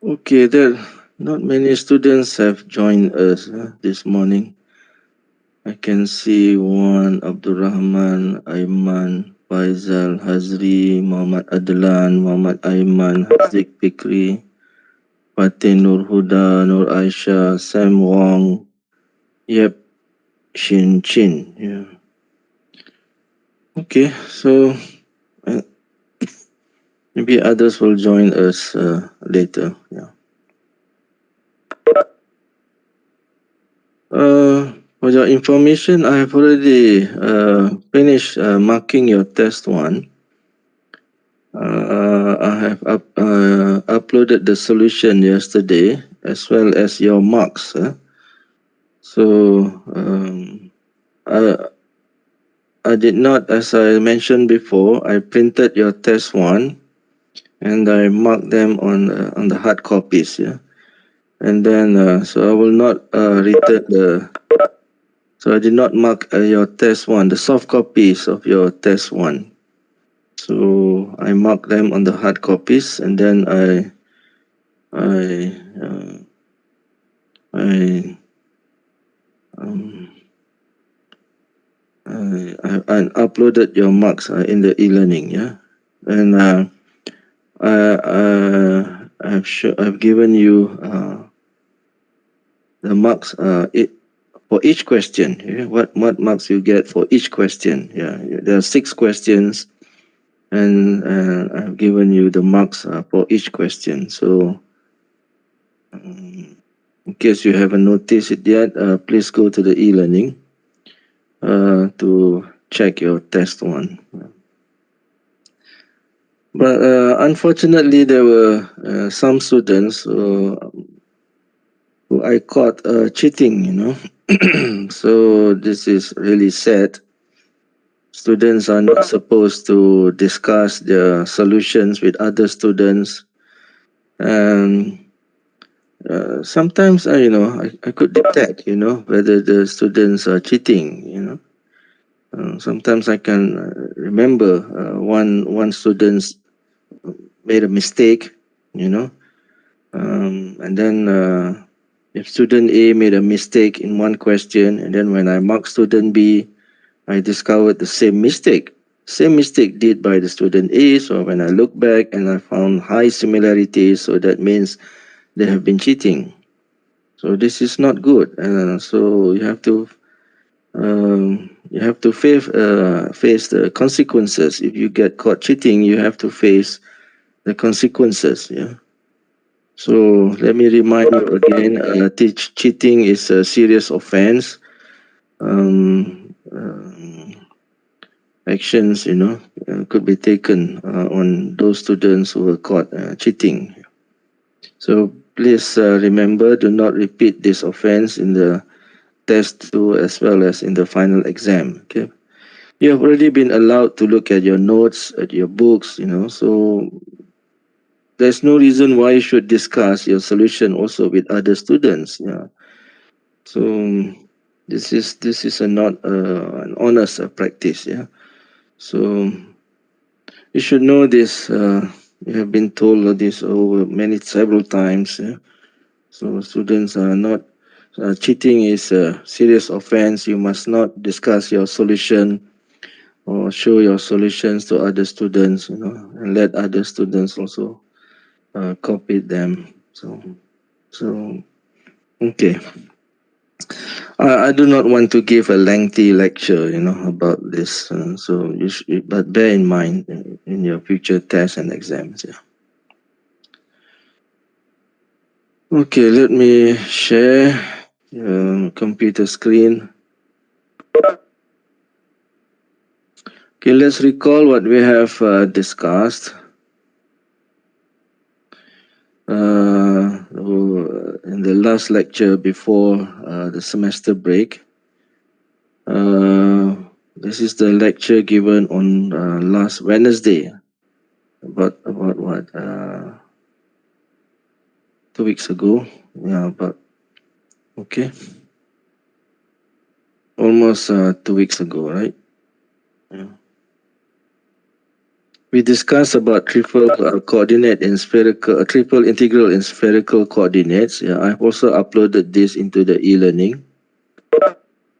Okay, there not many students have joined us this morning. I can see one Abdul Rahman, Aiman, Faisal, Hazri, Muhammad Adlan, Muhammad Aiman, Haziq Fikri, Fatin Nur Huda, Nur Aisha, Sam Wong, Yep, Shin Chin. Yeah. Okay, so uh, maybe others will join us later. Yeah. For your information, I have already finished marking your test one. I have uploaded the solution yesterday as well as your marks. So I, I did not, as I mentioned before, I printed your test one and I marked them on the hard copies. Yeah, and then so I will not return the. So I did not mark your test one, the soft copies of your test one. So I mark them on the hard copies, and then I I um, I uploaded your marks in the e-learning, yeah, and I've given you the marks for each question. Yeah? What marks you get for each question? Yeah, there are 6 questions, and I've given you the marks for each question. So in case you haven't noticed it yet, please go to the e-learning to check your test one. But unfortunately, there were some students who I caught cheating, so this is really sad. Students are not supposed to discuss their solutions with other students. And sometimes, I could detect, whether the students are cheating, sometimes I can remember one student made a mistake, you know, and then if student A made a mistake in one question, and then when I mark student B, I discovered the same mistake. Same mistake did by the student A. So when I look back and I found high similarities, so that means they have been cheating. So this is not good. So you have to face the consequences. If you get caught cheating, you have to face the consequences. Yeah. So let me remind you again. Cheating is a serious offense. Actions, could be taken on those students who were caught cheating. So please remember, do not repeat this offense in the test 2 as well as in the final exam. Okay. You have already been allowed to look at your notes, at your books, so there's no reason why you should discuss your solution also with other students. Yeah. So this is a not an honest practice. Yeah. So you should know this. You have been told this over several times. Yeah? So students are not. Cheating is a serious offense. You must not discuss your solution or show your solutions to other students. And let other students also copy them. So okay. I do not want to give a lengthy lecture, about this. So but bear in mind in your future tests and exams. Yeah. Okay, let me share computer screen. Okay, let's recall what we have discussed in the last lecture before the semester break. This is the lecture given on last Wednesday. About what? 2 weeks ago. Yeah, but okay. Almost 2 weeks ago, right? Yeah. we discussed about triple coordinate in spherical, triple integral in spherical coordinates. Yeah, I've also uploaded this into the e-learning.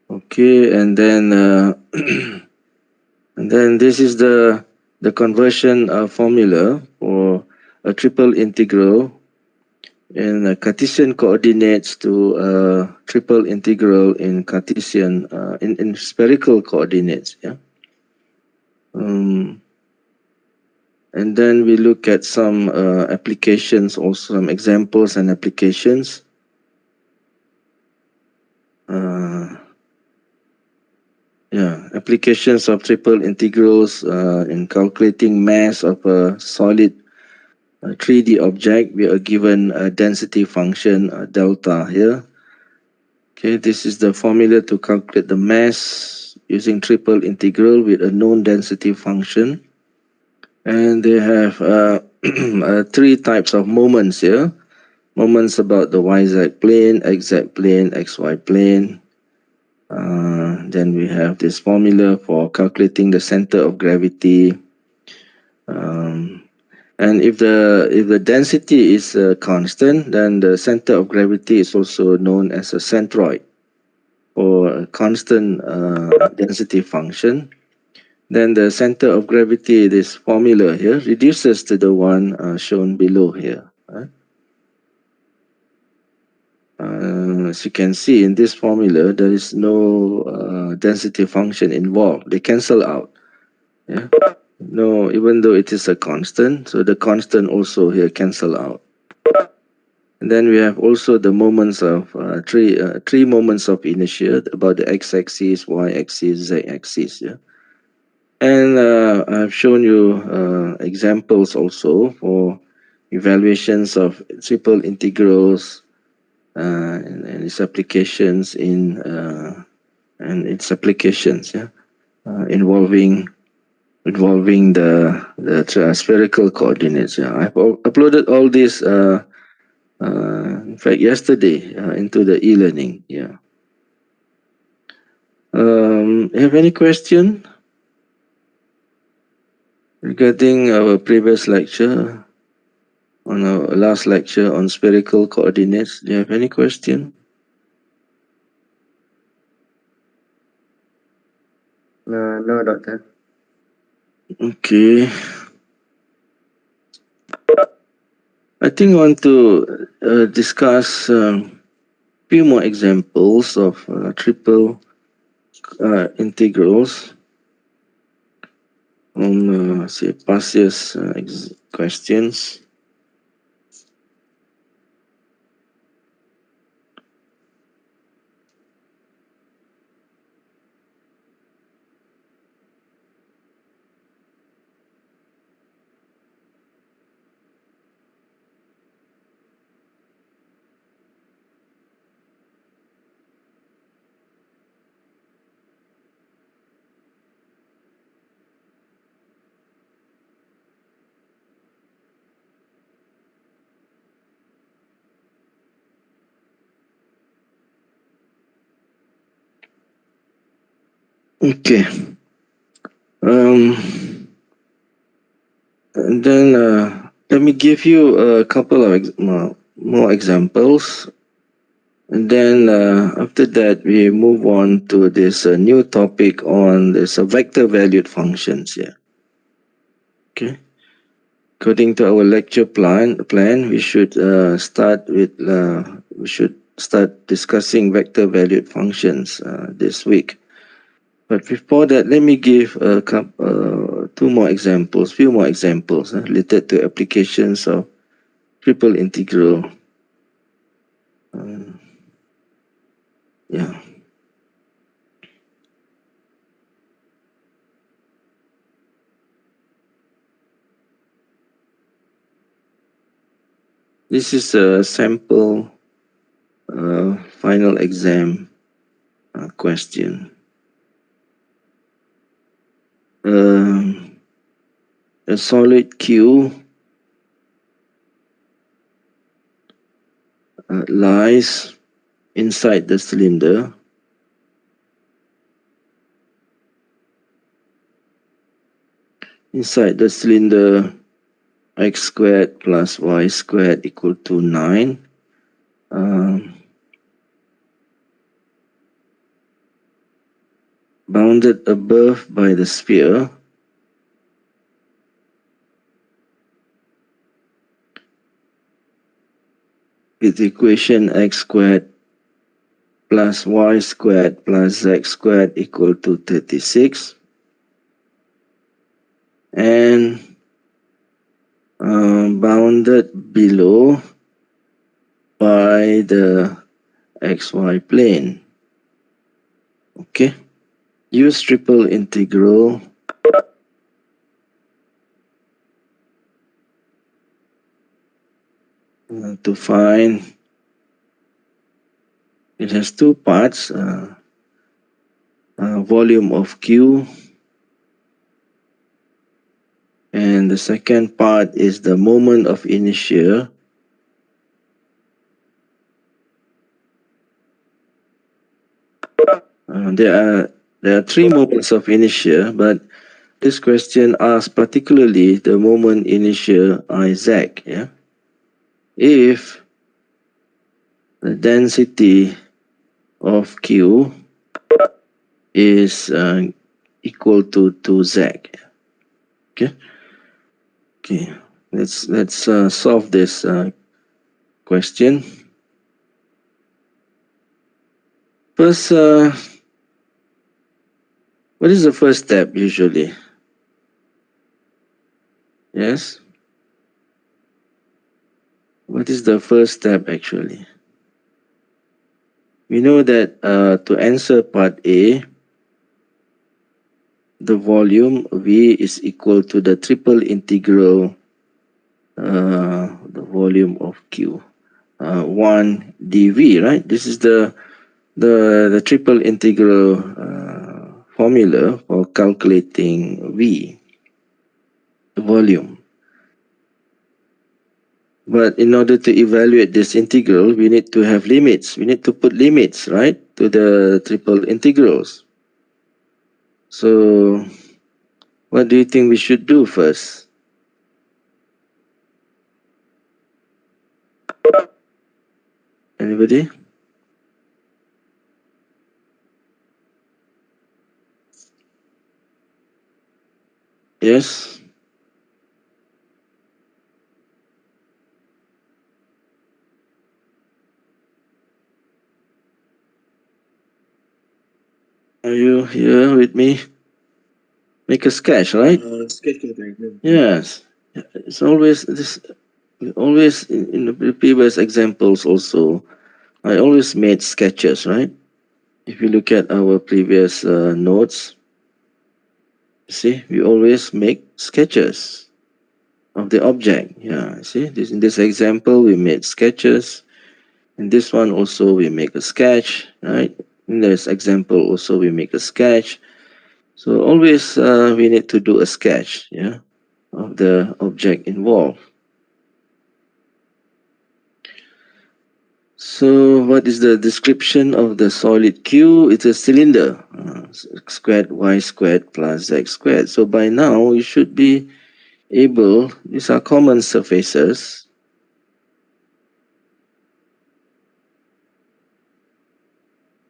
Okay, and then and then this is the conversion formula for a triple integral in Cartesian coordinates to triple integral in Cartesian in spherical coordinates. Yeah. And then we look at some applications, also some examples and applications. Yeah, applications of triple integrals in calculating mass of a solid 3D object. We are given a density function delta here. Okay, this is the formula to calculate the mass using triple integral with a known density function. And they have three types of moments here. Moments about the YZ plane, XZ plane, XY plane. Then we have this formula for calculating the center of gravity. And if the density is constant, then the center of gravity is also known as a centroid or a constant density function. Then the center of gravity, this formula here, reduces to the one shown below here. As you can see in this formula, there is no density function involved. They cancel out. Yeah. No, even though it is a constant, so the constant also here cancel out. And then we have also the moments of three moments of inertia about the x-axis, y-axis, z-axis. Yeah. And I've shown you examples also for evaluations of triple integrals and its applications in involving the spherical coordinates. Yeah, I've uploaded all this in fact yesterday into the e-learning. Yeah. Have any question regarding our previous lecture, on our last lecture on spherical coordinates? Do you have any question? No, doctor. Okay. I think I want to discuss few more examples of triple integrals on say past year's questions. Okay. And then let me give you a couple of more examples. And then after that, we move on to this new topic on this vector valued functions here. Okay. According to our lecture plan, we should start discussing vector valued functions this week. But before that, let me give a couple, few more examples related to applications of triple integral. Yeah. This is a sample final exam question. A solid Q lies inside the cylinder. inside the cylinder x squared plus y squared equal to 9. Bounded above by the sphere, with equation x squared plus y squared plus z squared equal to 36, and bounded below by the xy plane. Okay, use triple integral to find. It has two parts, volume of Q, and the second part is the moment of inertia. There are three moments of inertia, but this question asks particularly the moment inertia Isaac. Yeah, if the density of Q is equal to 2Z. Okay. Okay. Let's solve this question. First, what is the first step usually? Yes. What is the first step actually? We know that to answer part A, the volume V is equal to the triple integral the volume of Q 1 dV, right? This is the triple integral formula for calculating V, the volume. But in order to evaluate this integral, we need to have limits. We need to put limits, right, to the triple integrals. So what do you think we should do first? Anybody? Yes? Are you here with me? Make a sketch, right? Sketch diagram. Yes. It's always this. Always in the previous examples also, I always made sketches, right? If you look at our previous notes, see, we always make sketches of the object. Yeah, see, in this example, we made sketches. In this one also, we make a sketch, right? In this example also, we make a sketch. So always we need to do a sketch, yeah, of the object involved. So what is the description of the solid Q? It's a cylinder, squared y squared plus z squared. So by now you should be able, these are common surfaces.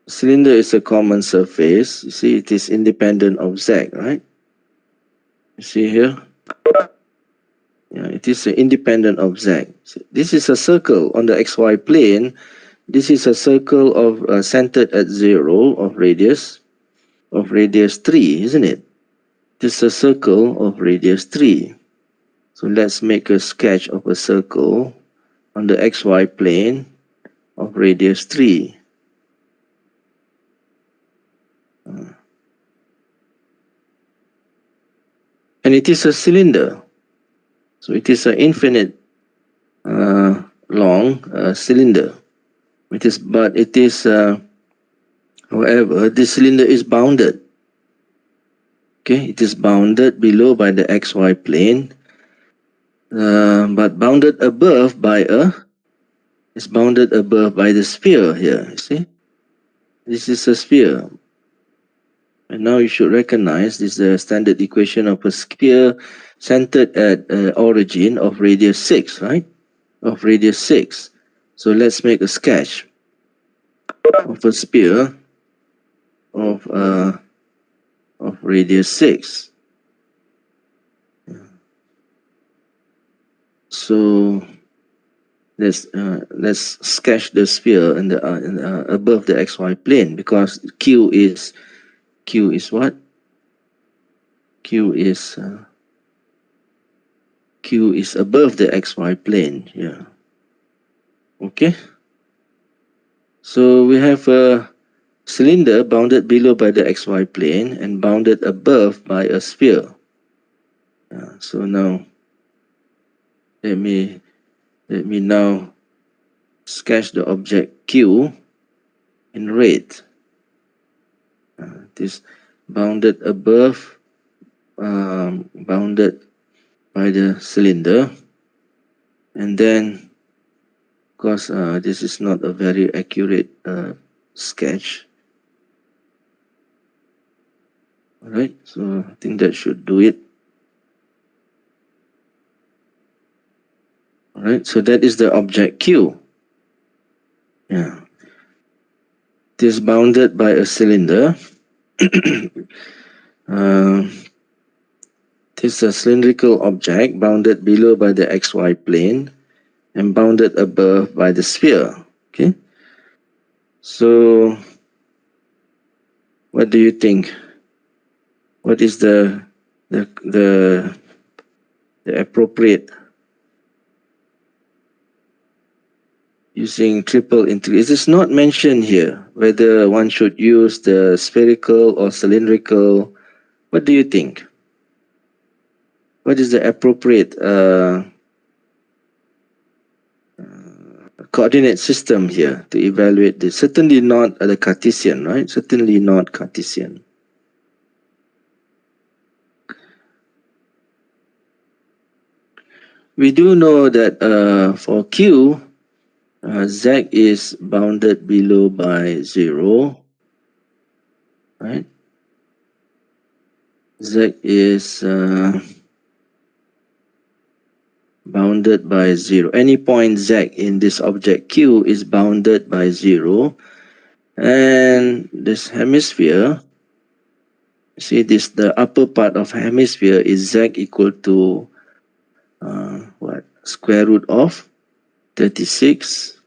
Cylinder is a common surface. You see it is independent of z, right? You see here? Yeah, it is independent of z. This is a circle on the xy plane. This is a circle of centered at 0 of radius 3, isn't it? This is a circle of radius 3. So let's make a sketch of a circle on the xy plane of radius 3. And it is a cylinder. So it is an infinite long cylinder. However, this cylinder is bounded. Okay, it is bounded below by the xy plane, but bounded above by the sphere here. You see, this is a sphere. And now you should recognize this is the standard equation of a sphere centered at origin of radius 6, right? Of radius 6. So let's make a sketch of a sphere of radius 6. So let's sketch the sphere in the above the xy plane, because Q is what? Q is above the xy plane. Yeah. Okay. So we have a cylinder bounded below by the xy plane and bounded above by a sphere. So now let me now sketch the object Q in red. This bounded above, bounded by the cylinder, and then, of course, this is not a very accurate sketch. All right, so I think that should do it. All right, so that is the object Q. Yeah. It is bounded by a cylinder. It is a cylindrical object bounded below by the xy plane and bounded above by the sphere. Okay. So, what do you think? What is the appropriate using triple integral? It is not mentioned here whether one should use the spherical or cylindrical. What do you think? What is the appropriate coordinate system here to evaluate this? Certainly not the Cartesian, right? Certainly not Cartesian. We do know that for Q, Z is bounded below by 0, right? Z is bounded by 0. Any point Z in this object Q is bounded by 0. And this hemisphere, see this, the upper part of hemisphere is Z equal to what? Square root of 36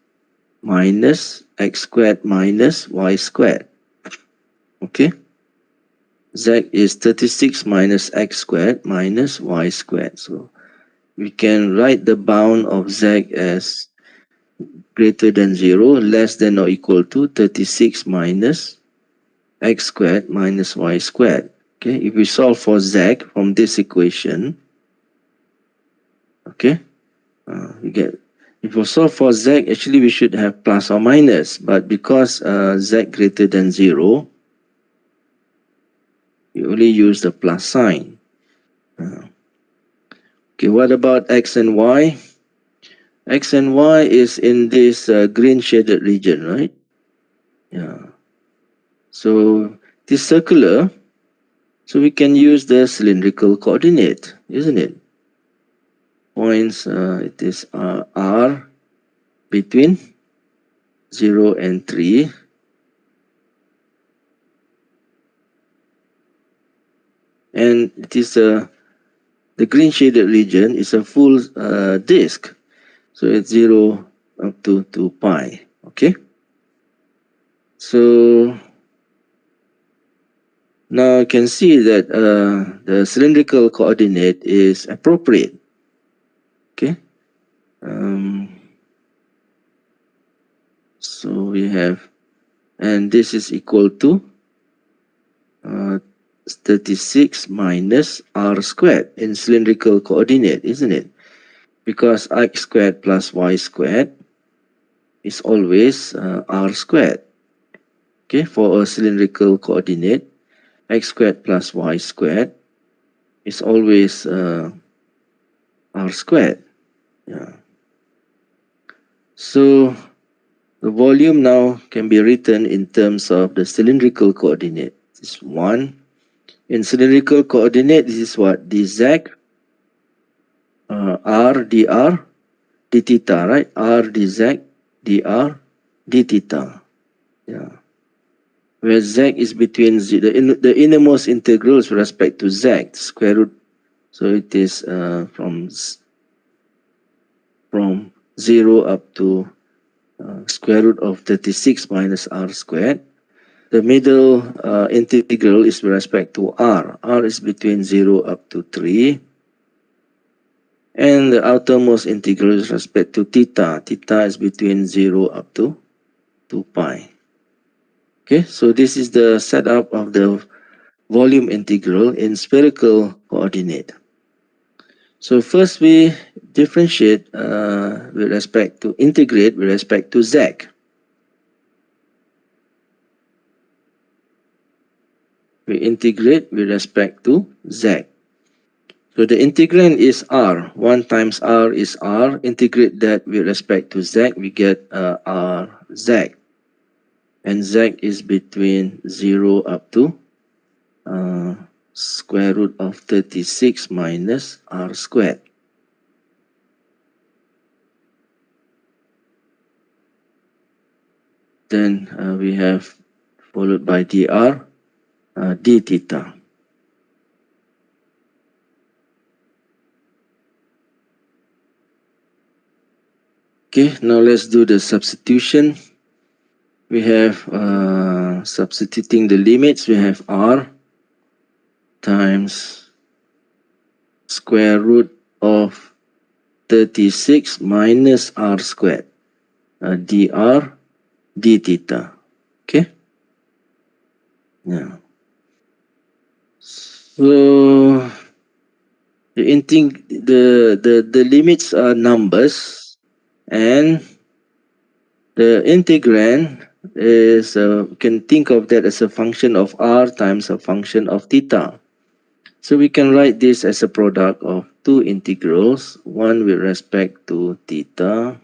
minus x squared minus y squared. Okay? Z is 36 minus x squared minus y squared. So we can write the bound of Z as greater than 0, less than or equal to 36 minus x squared minus y squared. Okay, if we solve for Z from this equation, okay, we get, if we solve for Z, actually we should have plus or minus, but because Z greater than 0, we only use the plus sign. Okay, what about x and y? X and y is in this green shaded region, right? Yeah. So this circular, so we can use the cylindrical coordinate, isn't it? Points, it is R between 0 and 3. And it is the green shaded region is a full disk. So it's 0 up to 2 pi. Okay. So now you can see that the cylindrical coordinate is appropriate. Okay. So we have, and this is equal to 36 minus r squared in cylindrical coordinate, isn't it? Because x squared plus y squared is always r squared. Okay, for a cylindrical coordinate, x squared plus y squared is always r squared. Yeah. So the volume now can be written in terms of the cylindrical coordinate. is 1. In cylindrical coordinate, this is what? dz, r dr d theta, right? R dz dr d theta. Yeah. Where z is between the innermost integrals with respect to z, square root. So it is from 0 up to square root of 36 minus r squared. The middle integral is with respect to r. R is between 0 up to 3. And the outermost integral is with respect to theta. Theta is between 0 up to 2 pi. Okay, so this is the setup of the volume integral in spherical coordinate. So first we differentiate with respect to integrate with respect to z. We integrate with respect to z. So the integrand is r. 1 times r is r. Integrate that with respect to z, we get rz. And z is between 0 up to square root of 36 minus r squared. Then we have followed by dr d theta. Okay, now let's do the substitution. We have substituting the limits. We have r times square root of 36 minus r squared, dr d theta. Okay. Yeah. So the limits are numbers, and the integrand is can think of that as a function of r times a function of theta. So we can write this as a product of two integrals, one with respect to theta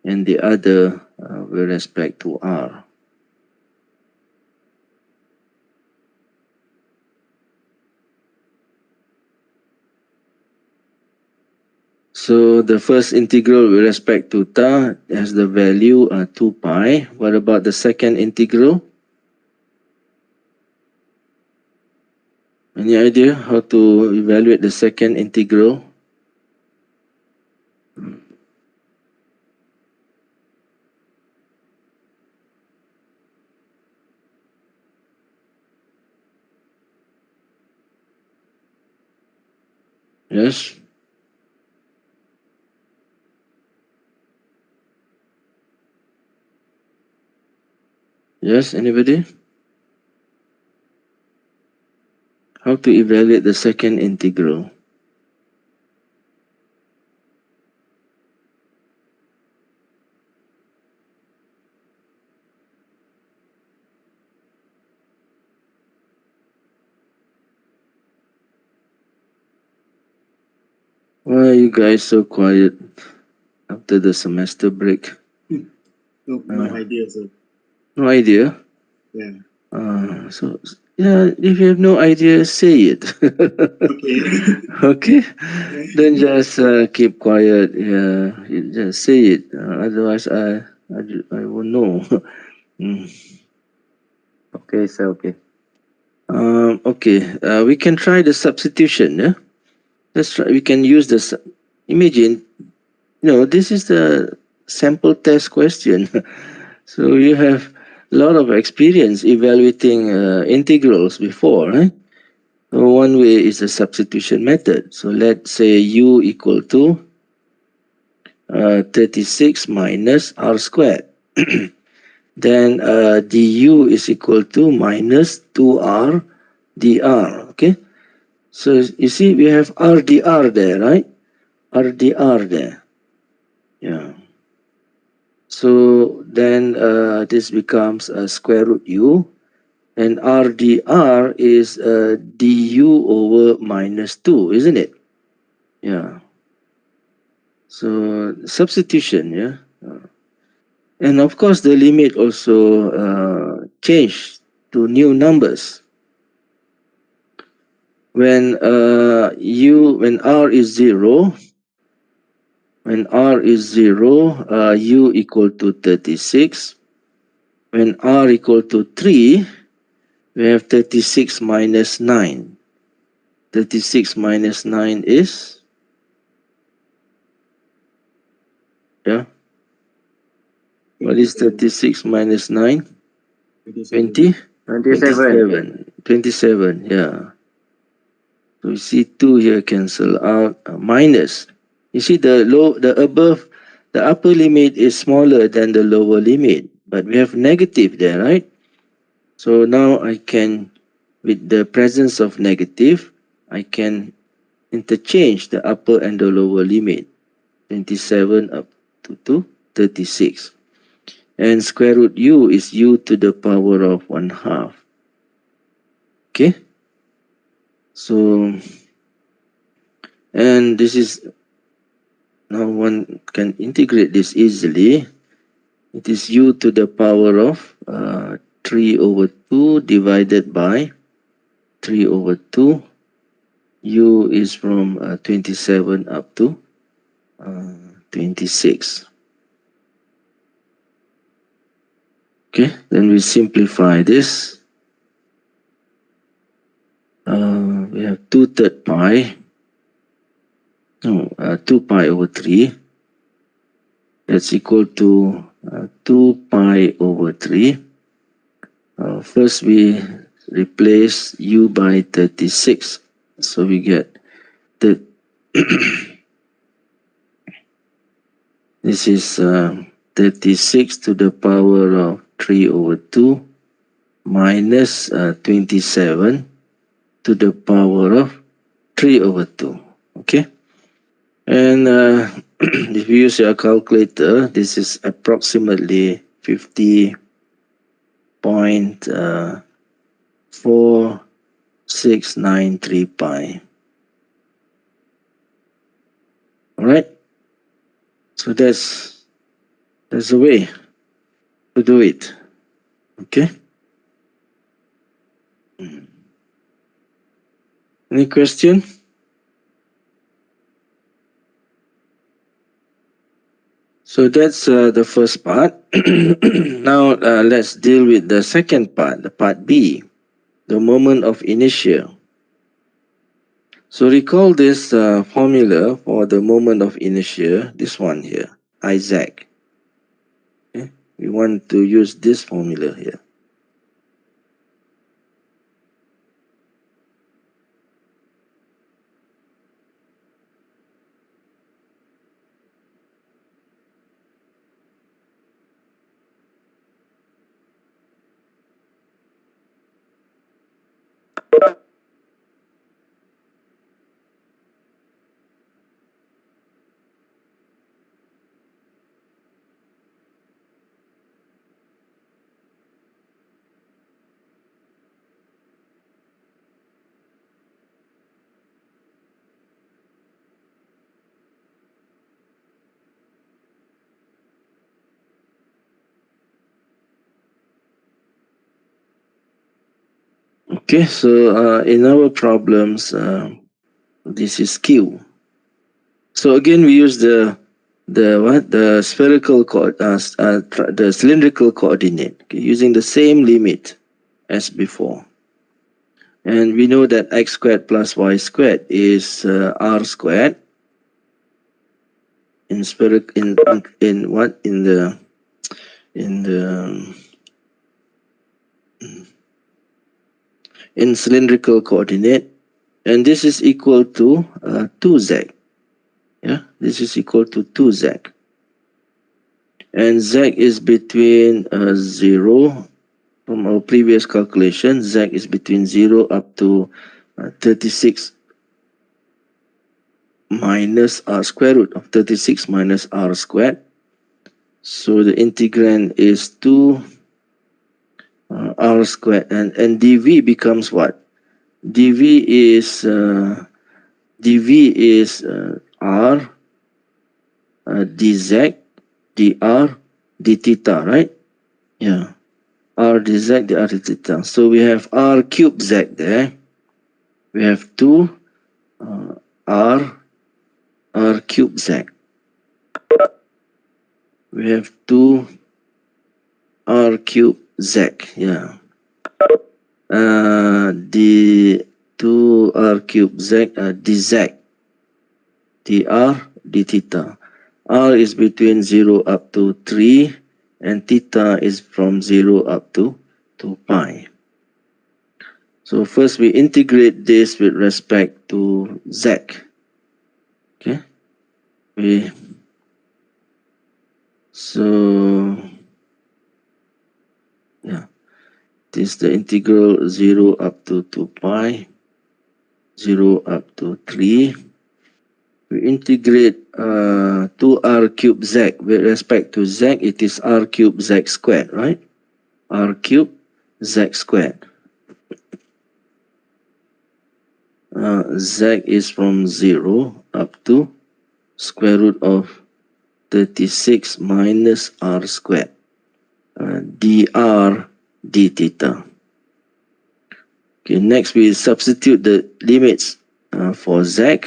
and the other with respect to r. So the first integral with respect to theta has the value 2 pi. What about the second integral? Any idea how to evaluate the second integral? Yes? Yes, anybody? How to evaluate the second integral? Why are you guys so quiet after the semester break? No idea, sir. No idea? Yeah. So, yeah, if you have no idea, say it. Okay. Okay? Then just keep quiet. Yeah, you just say it. Otherwise, I won't know. Mm. Okay, sir, okay. Okay, we can try the substitution. Yeah, let's try. We can use the. Imagine, this is the sample test question. So you have a lot of experience evaluating integrals before, right? So one way is the substitution method. So let's say u equal to 36 minus r squared. Then du is equal to minus 2r dr. Okay. So you see we have r dr there, right? R dr there. Yeah. So then this becomes a square root u, and r dr is du over minus 2, isn't it? Yeah. So substitution, yeah. And of course the limit also changed to new numbers. When when r is 0, u equal to 36. When r equal to 3, we have 36 minus 9. 36 minus 9 is, yeah, what is 36 minus 9? 20? 27. 27, yeah. So you see 2 here cancel out, minus. You see the upper limit is smaller than the lower limit, but we have negative there, right? So now I can, with the presence of negative, I can interchange the upper and the lower limit. 27 up to 36. And square root u is u to the power of 1/2. Okay? So, and this is, now one can integrate this easily. It is u to the power of 3 over 2 divided by 3 over 2. U is from 27 up to 26. Okay, then we simplify this. We have 2/3 pi. No, 2 pi over 3. That's equal to 2 pi over 3. First we replace u by 36. So we get the this is 36 to the power of 3 over 2 minus 27 to the power of 3 over 2. Okay? And if you use your calculator, this is approximately 50.4693 pi. All right? So that's the way to do it. Okay? Any question? So that's the first part. Now let's deal with the second part, the part B, the moment of inertia. So recall this formula for the moment of inertia, this one here, Isaac. Okay? We want to use this formula here. Okay, so in our problems, this is Q. So again, we use the spherical the cylindrical coordinate, okay, using the same limit as before. And we know that x squared plus y squared is r squared in cylindrical coordinate, and this is equal to 2z. Yeah, this is equal to 2z, and z is between 0. From our previous calculation, z is between 0 up to 36 minus r square root of 36 minus r squared. So the integrand is 2 r squared, and dv becomes what? dv is r dz dr d theta, right? Yeah. r dz dr d theta. So we have r cube z there. We have 2 r cube z. We have 2 r cube z. Yeah. The 2 r cube z dz dr d theta. R is between 0 up to 3 and theta is from 0 up to pi. So first we integrate this with respect to z. Okay. So yeah, this is the integral 0 up to 2 pi, 0 up to 3. We integrate 2r cube z with respect to z, it is r cube z squared, right? R cube z squared. Z is from 0 up to square root of 36 minus r squared. Dr d theta. Okay, next we substitute the limits for z.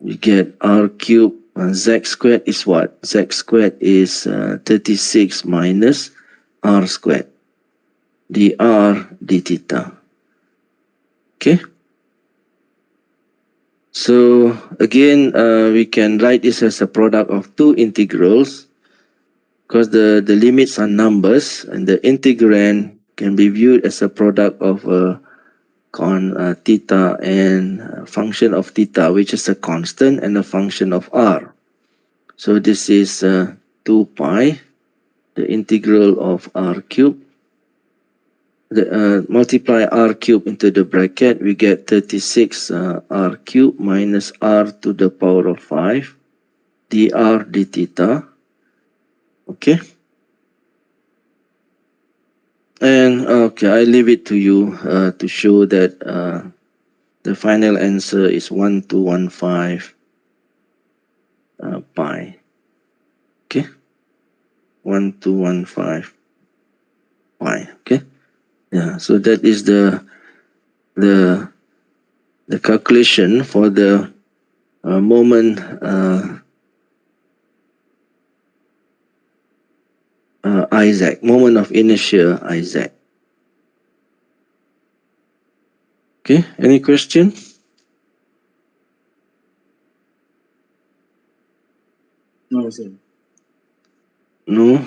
We get r cube z squared is what? Z squared is 36 minus r squared. Dr d theta. Okay. So again, we can write this as a product of two integrals because the limits are numbers and the integrand can be viewed as a product of theta and function of theta, which is a constant, and a function of r. So this is 2 pi, the integral of r cube. Multiply r cube into the bracket, we get 36 r cube minus r to the power of 5 dr d theta. Okay. And okay, I leave it to you to show that the final answer is 1215 pi. Okay. 1215 pi. Okay. Yeah. So that is the calculation for the moment Isaac, moment of inertia Isaac. Okay. Any question? No, sir. No.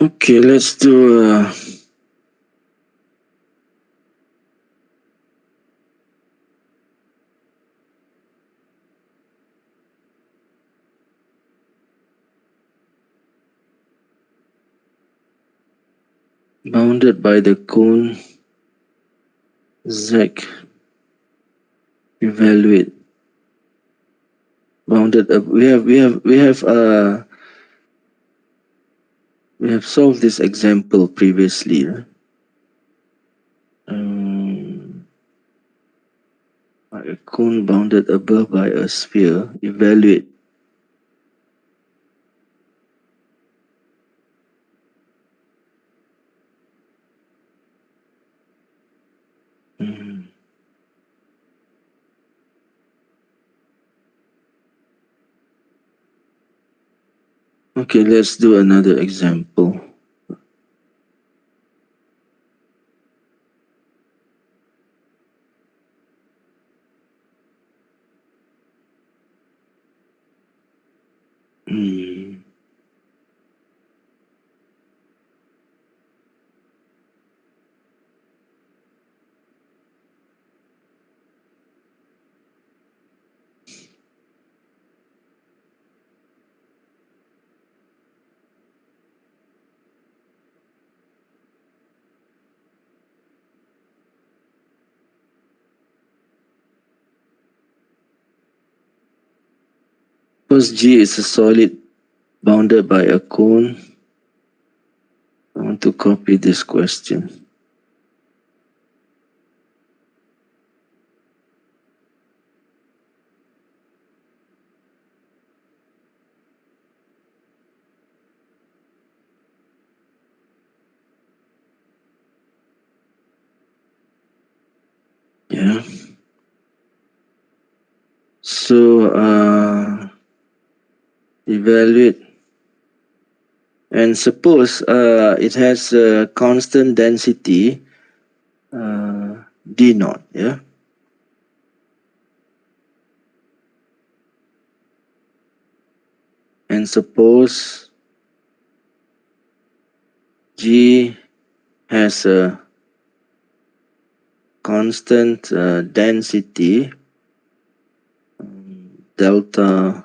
Okay, let's do bounded by the cone Z. Evaluate. Bounded up. We have solved this example previously. A cone bounded above by a sphere. Evaluate. Okay, let's do another example. Suppose G is a solid bounded by a cone. I want to copy this question. Yeah. So evaluate. And suppose it has a constant density d naught, yeah? And suppose G has a constant density delta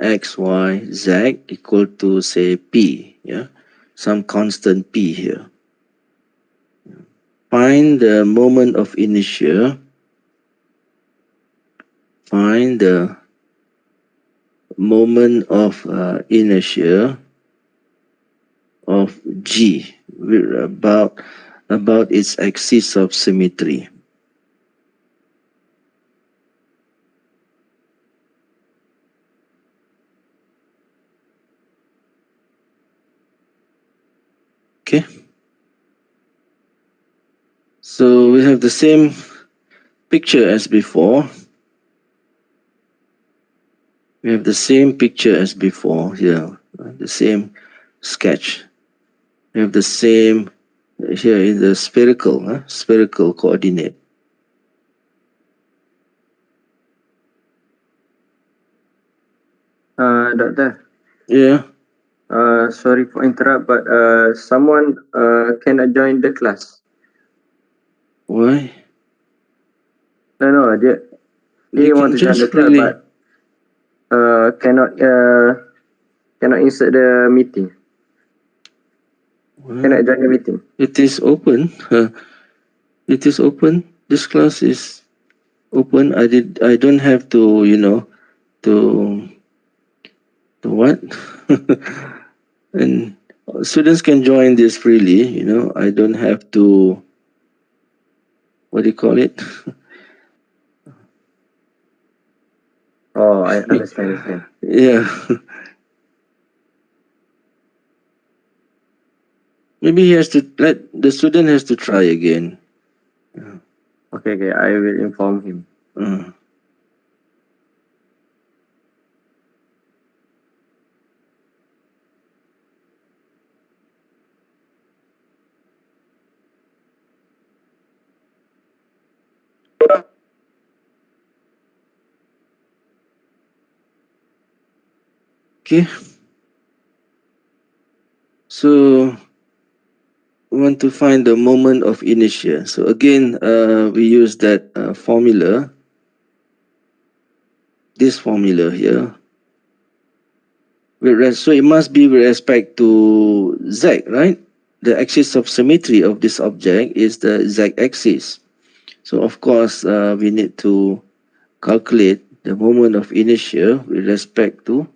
x, y, z equal to say p, yeah? Some constant p here. Find the moment of inertia. Find the moment of inertia of G about its axis of symmetry. Okay. So we have the same picture as before. We have the same picture as before here, the same sketch. We have the same here in the spherical coordinate. Doctor. Yeah. Sorry for interrupt, but someone cannot join the class. Why? No, dia want to join the class, but cannot insert the meeting. Cannot join the meeting. It is open. It is open. This class is open. I don't have to, to what? And students can join this freely, I don't have to, what do you call it? Oh, I understand. Yeah. Maybe the student has to try again. Okay, I will inform him. Okay. So we want to find the moment of inertia. So again, we use that formula, this formula here. So it must be with respect to z, right? the axis of symmetry of this object is the z-axis. So of course, we need to calculate the moment of inertia with respect to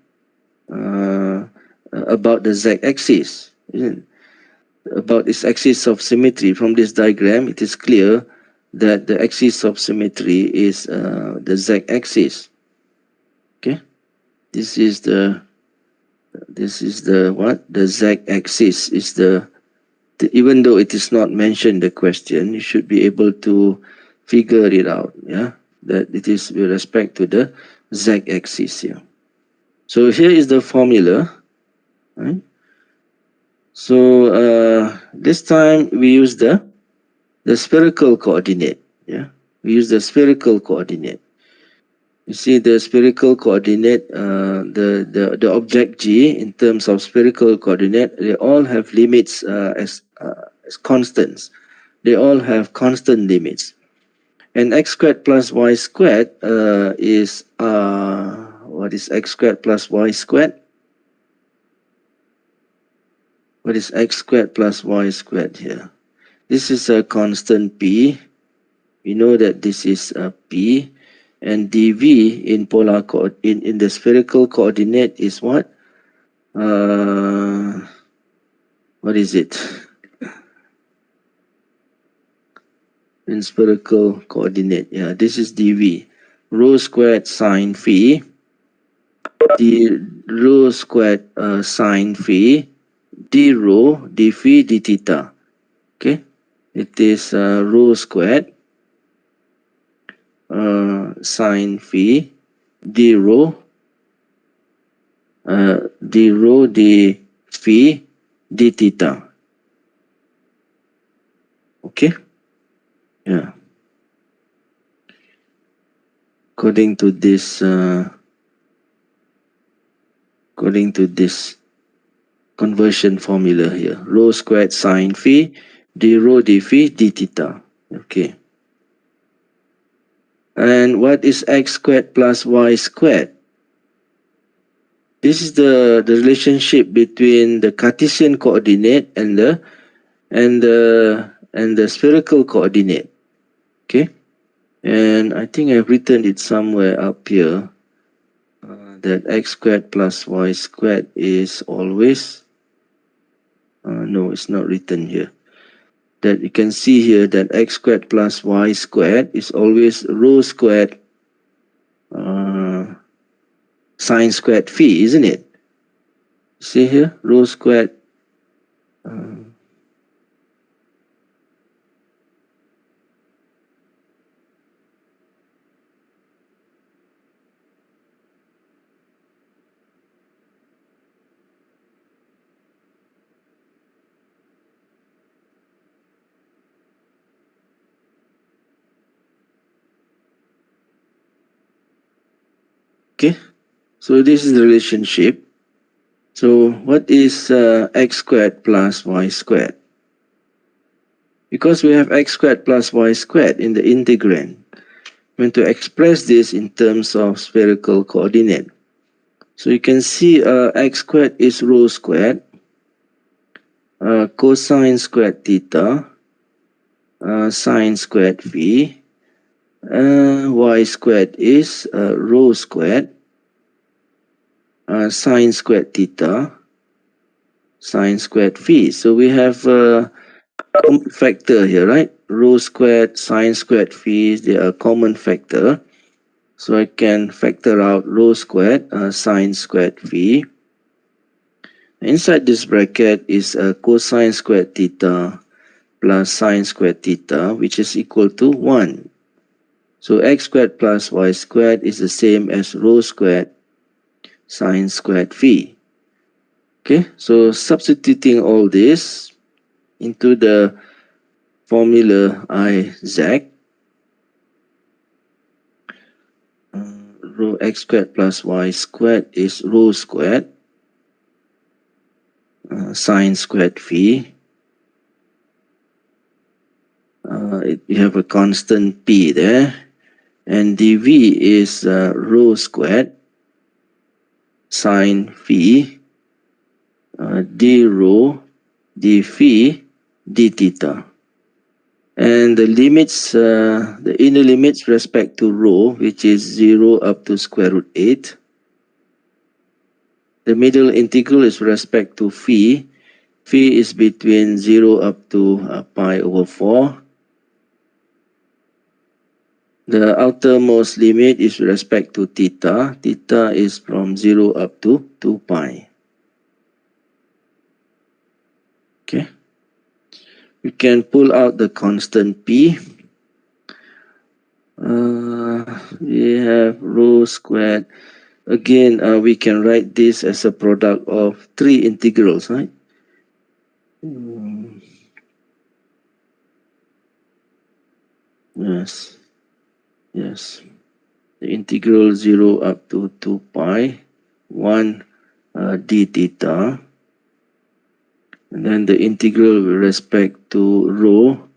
about the z-axis. About this axis of symmetry, from this diagram, it is clear that the axis of symmetry is the z-axis. Okay, this is the what? The z-axis is the even though it is not mentioned in the question, you should be able to figure it out. Yeah, that it is with respect to the z-axis here. So here is the formula, right? So this time we use the spherical coordinate. Yeah, we use the spherical coordinate. You see the spherical coordinate, the object G in terms of spherical coordinate, they all have limits as constants. They all have constant limits. And x squared plus y squared is what is x squared plus y squared? What is x squared plus y squared here? This is a constant p. We know that this is a p, and dv in polar in the spherical coordinate is what? What is it? In spherical coordinate, yeah, this is dv, rho squared sine phi, d rho squared sine phi, d rho d phi d theta. Okay, it is rho squared sine phi d rho d phi d theta. Okay, yeah, according to this conversion formula here, rho squared sine phi d rho d phi d theta. Okay, and what is x squared plus y squared? This is the relationship between the Cartesian coordinate and the spherical coordinate. Okay, and I think I've written it somewhere up here that x squared plus y squared is always no, it's not written here. That you can see here that x squared plus y squared is always rho squared sine squared phi, isn't it? See here, rho squared okay, so this is the relationship. So what is x squared plus y squared? Because we have x squared plus y squared in the integrand, we want to express this in terms of spherical coordinate. So you can see x squared is rho squared cosine squared theta sine squared phi, y squared is rho squared sine squared theta sine squared phi. So we have a common factor here, right? Rho squared sine squared phi, they are a common factor. So I can factor out rho squared sine squared phi. Inside this bracket is cosine squared theta plus sine squared theta, which is equal to 1. So x squared plus y squared is the same as rho squared sine squared phi. Okay, so substituting all this into the formula Isaac, rho x squared plus y squared is rho squared sine squared phi. You have a constant p there, and dv is rho squared sine phi d rho d phi d theta. And the limits, the inner limits respect to rho, which is 0 up to square root 8. The middle integral is respect to phi. Phi is between 0 up to pi over 4. The outermost limit is with respect to theta. Theta is from 0 up to 2 pi. Okay. We can pull out the constant p. We have rho squared. Again, we can write this as a product of three integrals, right? Yes. Yes. The integral 0 up to 2 pi, 1 d theta. And then the integral with respect to rho,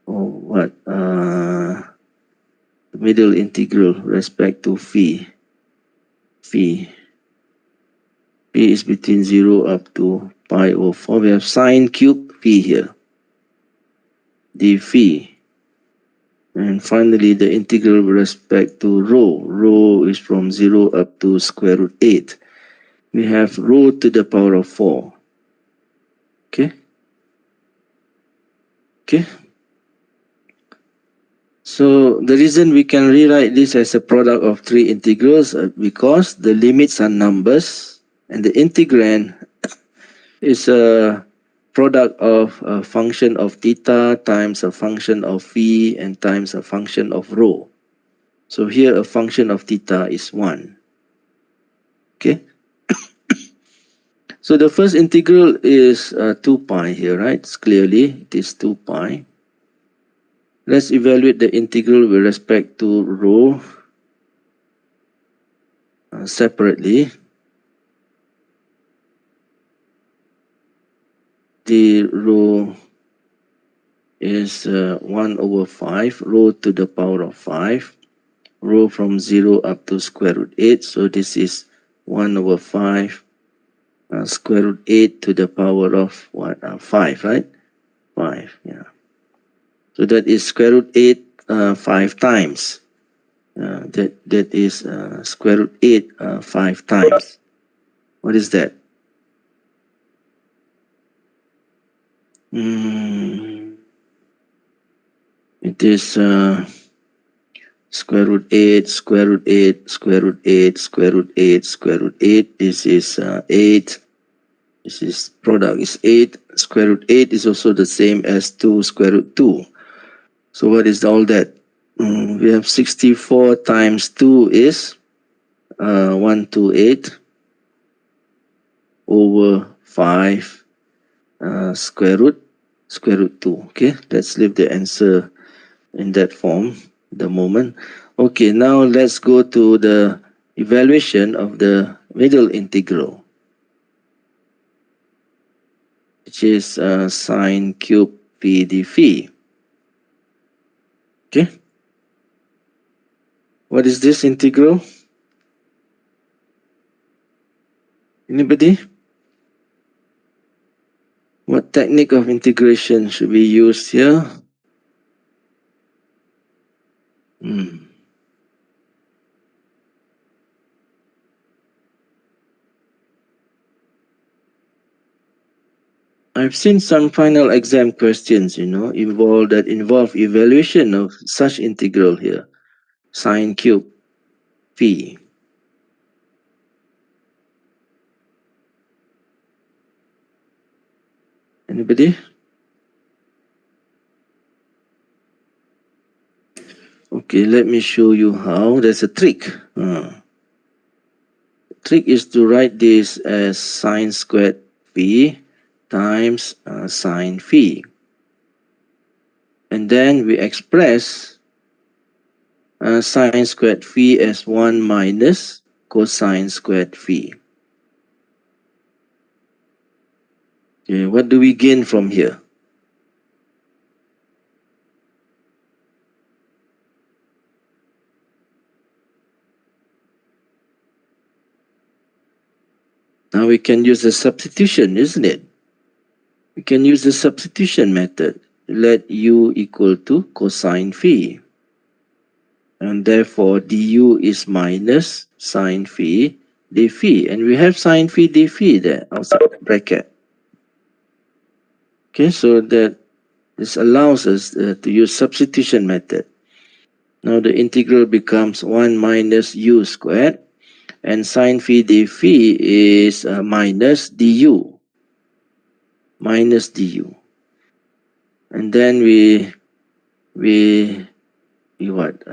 or what? The middle integral with respect to phi. Phi is between 0 up to pi over 4. We have sine cube phi here. D phi. And finally, the integral with respect to rho. Rho is from 0 up to square root 8. We have rho to the power of 4. Okay? Okay? So the reason we can rewrite this as a product of three integrals because the limits are numbers and the integrand is a product of a function of theta times a function of phi and times a function of rho. So here a function of theta is 1. Okay? So the first integral is 2 pi here, right? It's clearly, it is 2 pi. Let's evaluate the integral with respect to rho separately. The rho is 1 over 5, rho to the power of 5, rho from 0 up to square root 8. So this is 1 over 5 square root 8 to the power of what? 5, right? 5, yeah. So that is square root 8 5 times. That is square root 8 5 times. What is that? It is square root 8, square root 8, square root 8, square root 8, square root 8. This is 8. This is product is 8. Square root 8 is also the same as 2 square root 2. So what is all that? We have 64 times 2 is 128 over 5 square root 2. Okay, let's leave the answer in that form the moment. Okay, now let's go to the evaluation of the middle integral, which is sine cube p d phi. Okay, what is this integral? Anybody? What technique of integration should we use here? I've seen some final exam questions, involve evaluation of such integral here, sine cube phi. Anybody? Okay, let me show you how. There's a trick. Trick is to write this as sine squared phi times sine phi. And then we express sine squared phi as 1 minus cosine squared phi. Okay, what do we gain from here? Now we can use a substitution, isn't it? we can use the substitution method. Let u equal to cosine phi. And therefore, du is minus sine phi d phi. And we have sine phi d phi there outside the bracket. Okay, so that this allows us to use substitution method. Now the integral becomes 1 minus u squared. And sine phi d phi is minus du. Minus du. And then we what?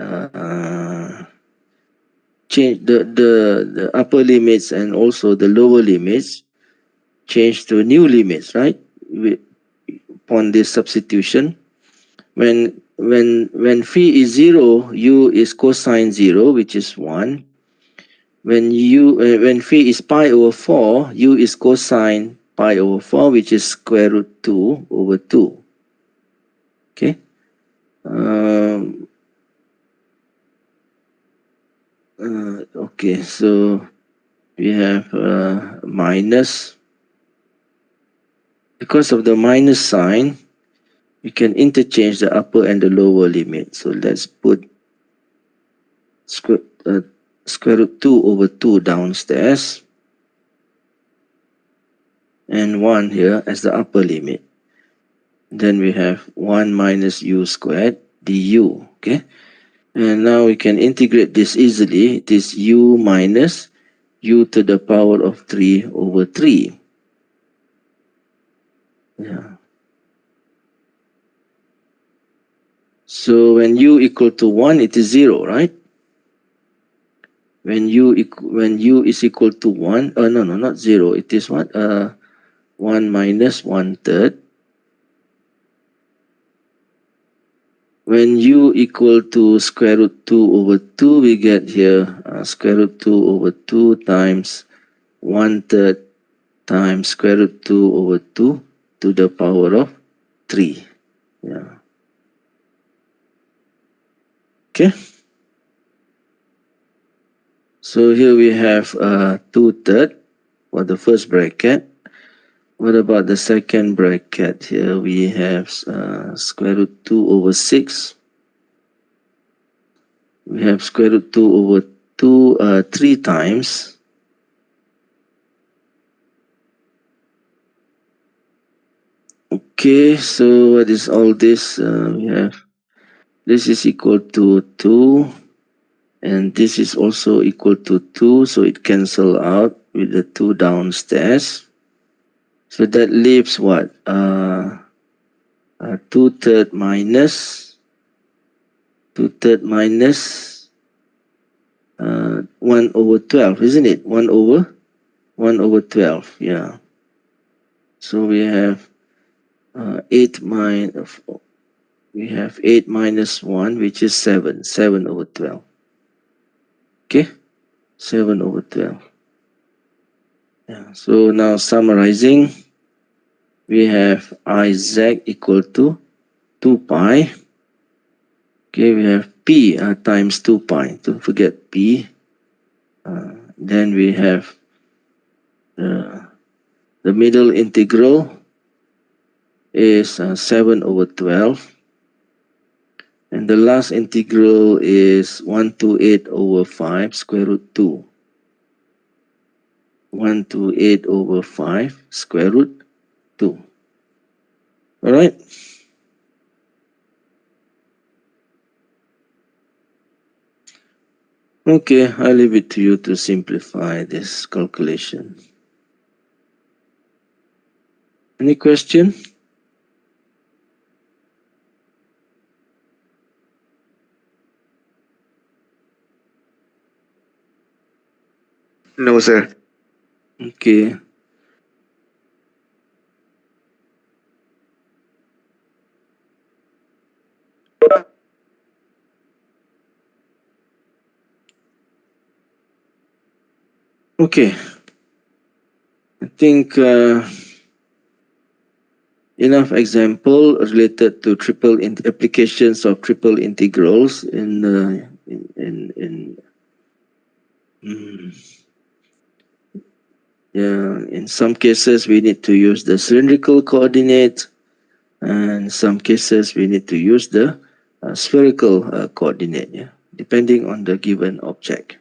Change the upper limits and also the lower limits, change to new limits, right? Upon this substitution, when phi is 0, u is cosine 0, which is 1. When phi is pi over 4, u is cosine pi over 4, which is square root 2 over 2. Okay. Okay, so we have minus. Because of the minus sign, we can interchange the upper and the lower limit. So let's put square root 2 over 2 downstairs and 1 here as the upper limit. Then we have 1 minus u squared du. Okay, and now we can integrate this easily. It is u minus u to the power of 3 over 3. Yeah. So when u equal to 1, it is 0, right? When u is equal to 1, no, not 0. It is what? 1 minus 1/3. When u equal to square root 2 over 2, we get here square root 2 over 2 times 1/3 times square root 2 over 2 to the power of 3. Yeah. Okay. So here we have 2/3 for the first bracket. What about the second bracket? Here we have square root 2 over 6. We have square root 2 over 2 3 times. Okay, so what is all this? We have this is equal to 2, and this is also equal to 2, so it cancel out with the 2 downstairs. So that leaves what? 2/3 minus 1 over 12, isn't it? 1 over 12, yeah. So we have 8 minus 1, which is 7 over 12. Okay, 7 over 12. Yeah. So now summarizing, we have Iz equal to 2 pi. Okay, we have p times 2 pi. Don't forget p. Then we have the middle integral is 7 over 12. And the last integral is 128 over 5 square root 2. 128 over 5 square root 2. All right. Okay, I leave it to you to simplify this calculation. Any question? No, sir. Okay. Okay. I think enough example related to applications of triple integrals in Yeah, in some cases we need to use the cylindrical coordinate, and in some cases we need to use the spherical coordinate, yeah, depending on the given object.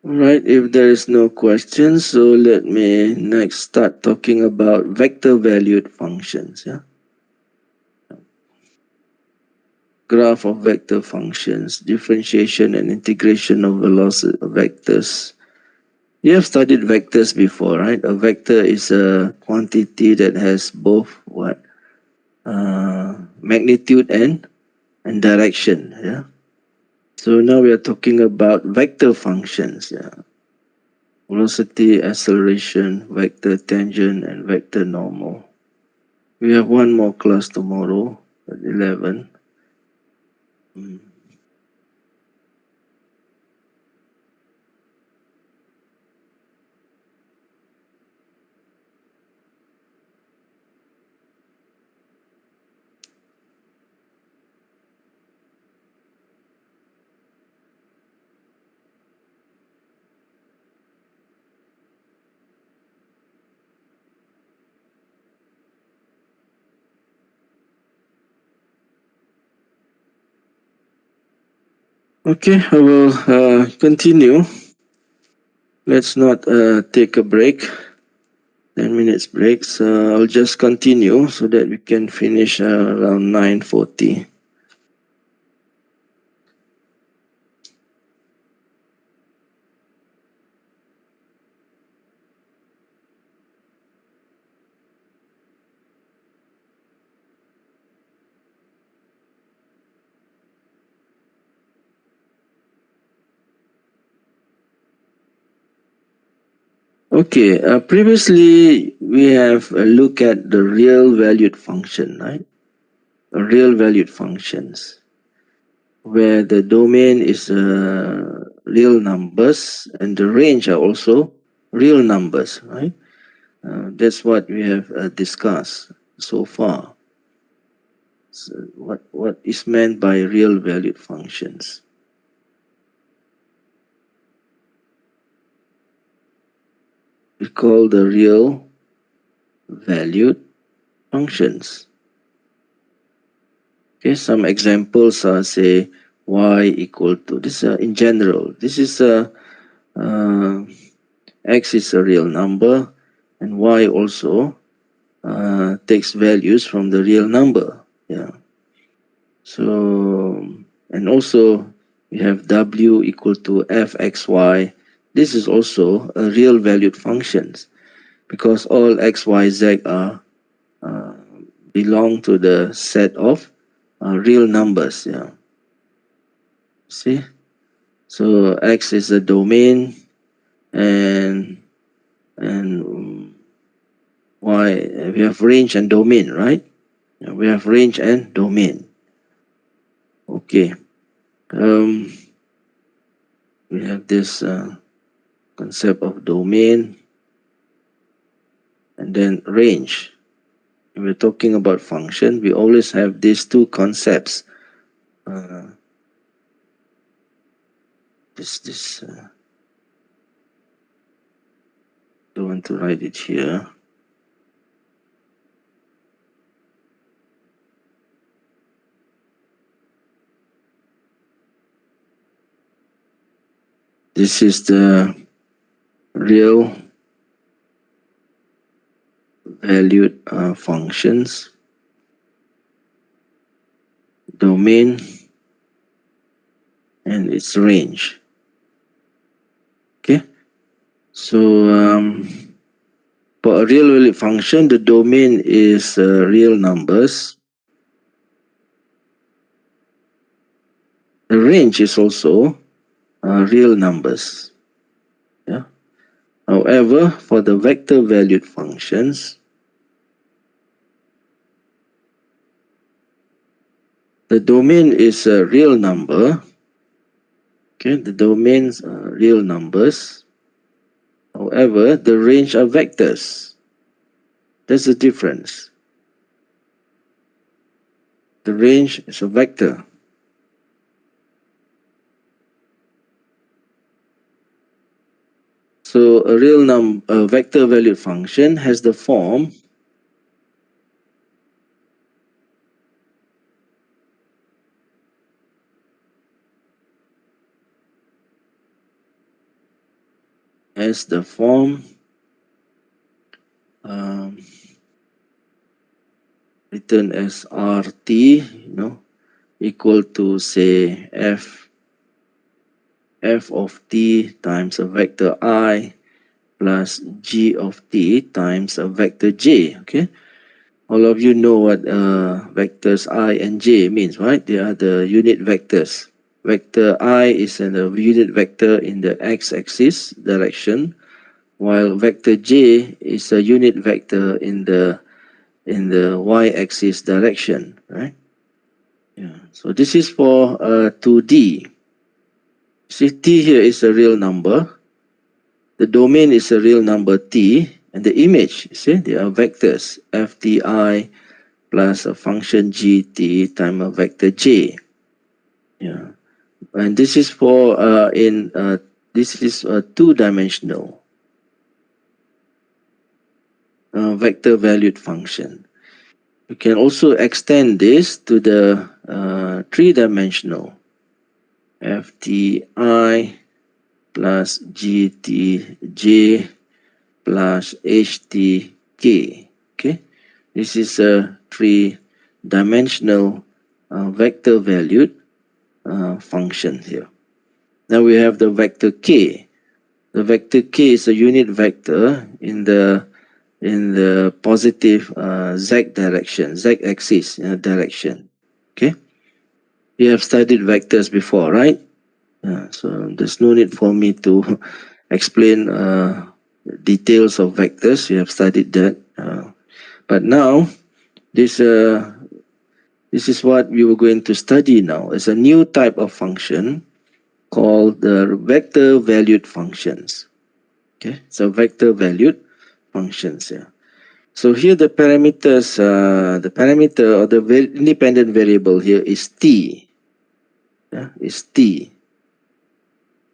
Right, if there is no questions, so let me next start talking about vector valued functions. Yeah, graph of vector functions, differentiation and integration of velocity vectors. You have studied vectors before, right? A vector is a quantity that has both what magnitude and direction. Yeah. So now we are talking about vector functions. Yeah. Velocity, acceleration, vector tangent, and vector normal. We have one more class tomorrow at 11. Okay, I will continue. Let's not take a break. 10 minutes break. So I'll just continue so that we can finish around 9:40. Okay, previously we have a look at the real valued function, right? Real valued functions, where the domain is real numbers and the range are also real numbers, right? That's what we have discussed so far. So what is meant by real valued functions? We call the real valued functions. Okay, some examples are say y equal to this in general. This is x is a real number, and y also takes values from the real number. Yeah. So and also we have w equal to fxy. This is also a real valued functions because all x, y, z are belong to the set of real numbers. Yeah. See, so x is a domain, and y we have range and domain, right? Yeah, we have range and domain. Okay. We have this concept of domain and then range. When we're talking about function, we always have these two concepts. Don't want to write it here. This is the real valued functions, domain, and its range. Okay, so for a real valued function, the domain is real numbers. The range is also real numbers. Yeah. However, for the vector valued functions, The domain is a real number. Okay, the domains are real numbers. However, the range are vectors. That's the difference. The range is a vector. So a vector valued function has the form written as RT, equal to say f of t times a vector I plus g of t times a vector j. Okay, all of you know what vectors I and j means, right? They are the unit vectors. Vector I is a unit vector in the x-axis direction, while vector j is a unit vector in the y-axis direction, right? Yeah. So this is for 2D. See, t here is a real number. The domain is a real number t, and the image, see, they are vectors fti plus a function gt times a vector j. Yeah, and this is for this is a two-dimensional vector valued function. You can also extend this to the three-dimensional fti plus gtj plus htk. Okay, this is a three-dimensional vector valued function here. Now we have the vector k. The vector k is a unit vector in the positive z direction, z-axis direction. Okay, you have studied vectors before, right? So there's no need for me to explain details of vectors. You have studied that. But now, this is what we were going to study now. It's a new type of function called the vector valued functions. Okay, so vector valued functions. Yeah. So here the parameters, the parameter or the independent variable here is t. Yeah, is t.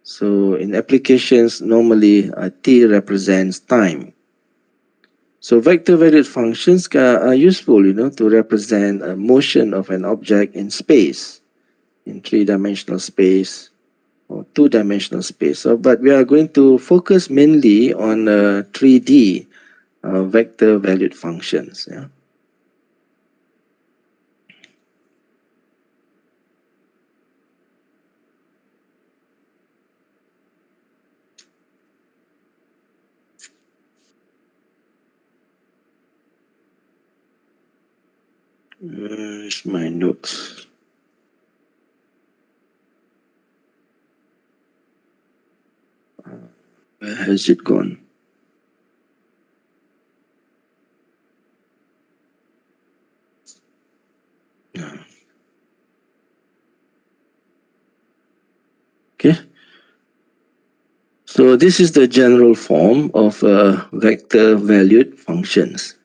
So in applications, normally t represents time. So vector valued functions are useful, to represent a motion of an object in space, in three-dimensional space or two-dimensional space. So, but we are going to focus mainly on 3D vector valued functions. Yeah. Where's my notes? Where has it gone? Yeah. Okay. So this is the general form of vector valued functions.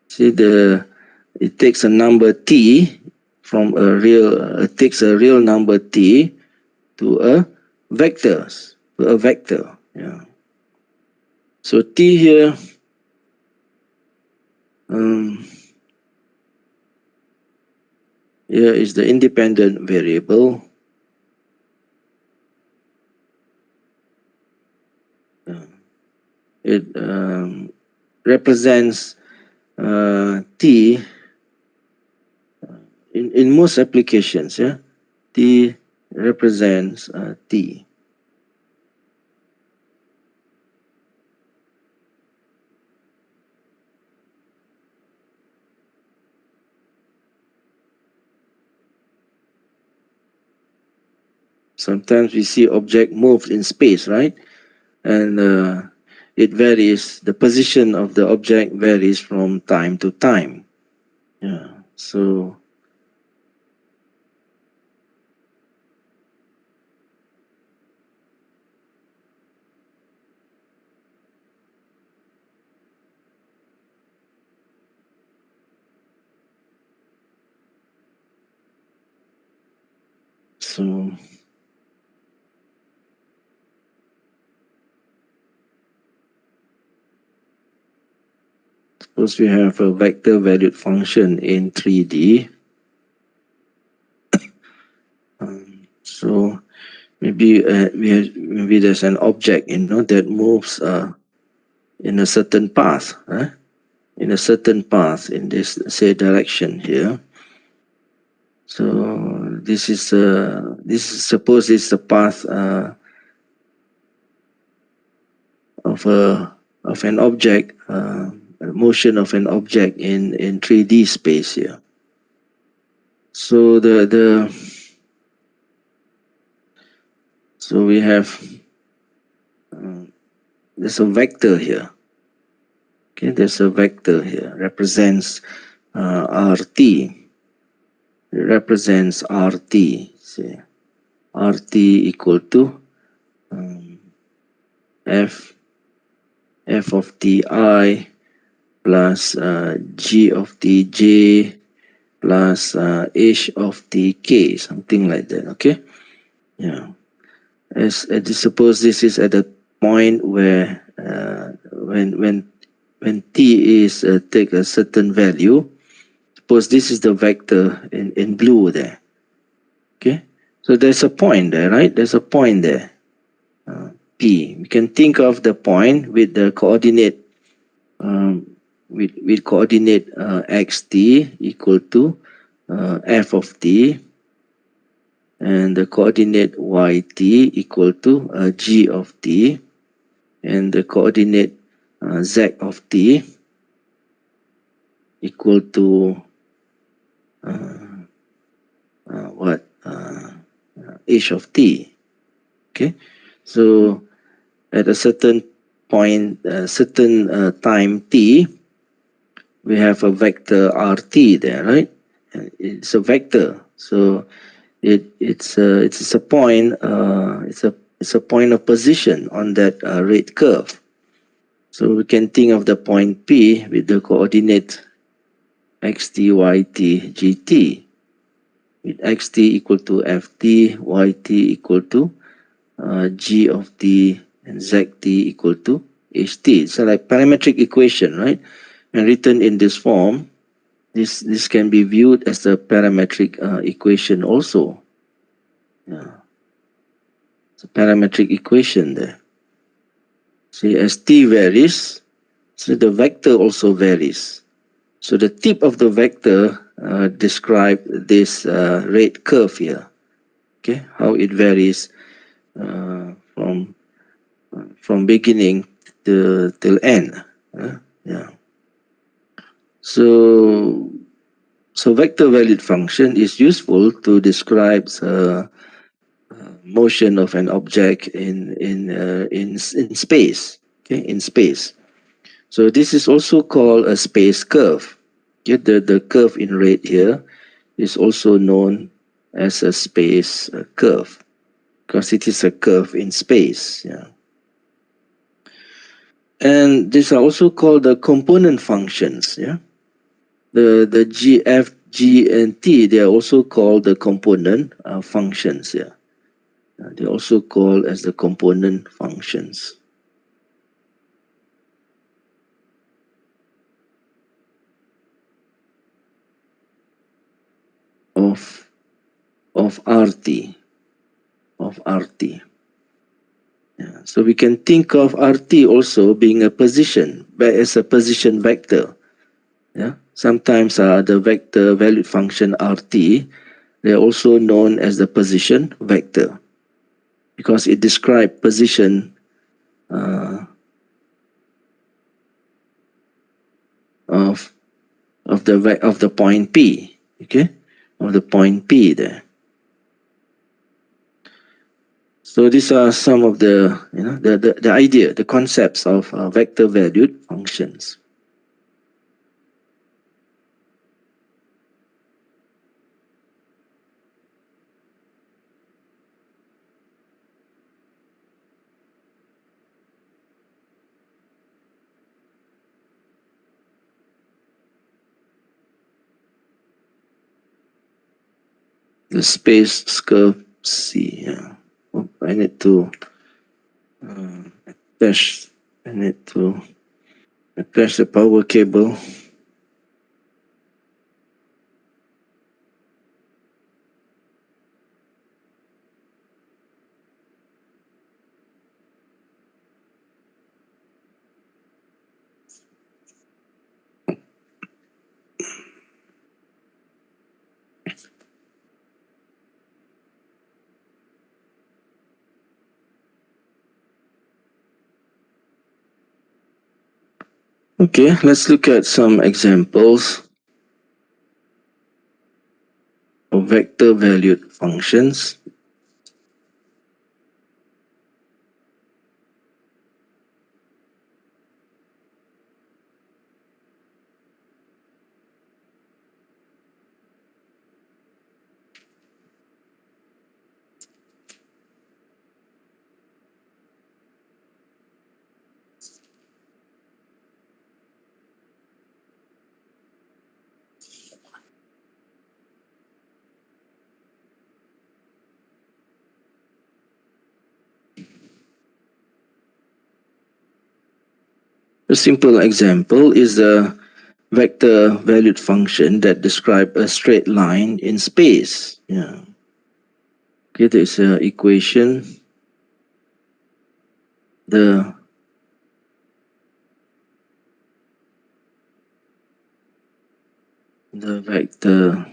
See, it takes a number t from a real, it takes a real number t to a vector. Yeah. So t here, here is the independent variable. It represents t in most applications. Yeah, t represents t. Sometimes we see object moved in space, right? And it varies, the position of the object varies from time to time. Yeah. So So suppose we have a vector valued function in 3D. So maybe maybe there's an object, that moves in a certain path, in a certain path in this, say, direction here. So this is suppose it's the path of an object, motion of an object in 3D space here. So so we have there's a vector here. Okay, there's a vector here represents RT. It represents RT. See, RT equal to f of ti plus g of tj plus h of tk, something like that. Okay, yeah. As suppose this is at a point where when t is take a certain value. Suppose this is the vector in blue there. Okay, so there's a point there, right? There's a point there, P. We can think of the point with the coordinate with coordinate xt equal to f of t, and the coordinate yt equal to g of t, and the coordinate z of t equal to h of t. Okay, so at a certain point, certain time t, we have a vector rt there, right? It's a vector, so it's a point. It's a point of position on that rate curve. So we can think of the point P with the coordinate xt, yt, gt, with xt equal to ft, yt equal to g of t, and zt equal to ht. It's like parametric equation, right? And written in this form, this can be viewed as a parametric equation also. Yeah, it's a parametric equation there. See, as t varies, so the vector also varies. So the tip of the vector describe this rate curve here. Okay, how it varies from beginning till end. Yeah. So vector valued function is useful to describe motion of an object in space. Okay, in space. So this is also called a space curve. Okay, the curve in red here is also known as a space curve because it is a curve in space. Yeah. And these are also called the component functions. Yeah. The g, f, g, and t, they are also called the component functions. Yeah. They are also called as the component functions of RT. Yeah. So we can think of RT also being a position, as a position vector. Yeah. Sometimes the vector valued function RT, they are also known as the position vector because it describes position of the point P. Okay, of the point P there. So these are some of the the idea, the concepts of vector valued functions. The space curve C. Yeah. Oh, I need to attach. I need to attach the power cable. Okay, let's look at some examples of vector valued functions. A simple example is a vector valued function that describes a straight line in space. Yeah. Okay, there is an equation. The vector.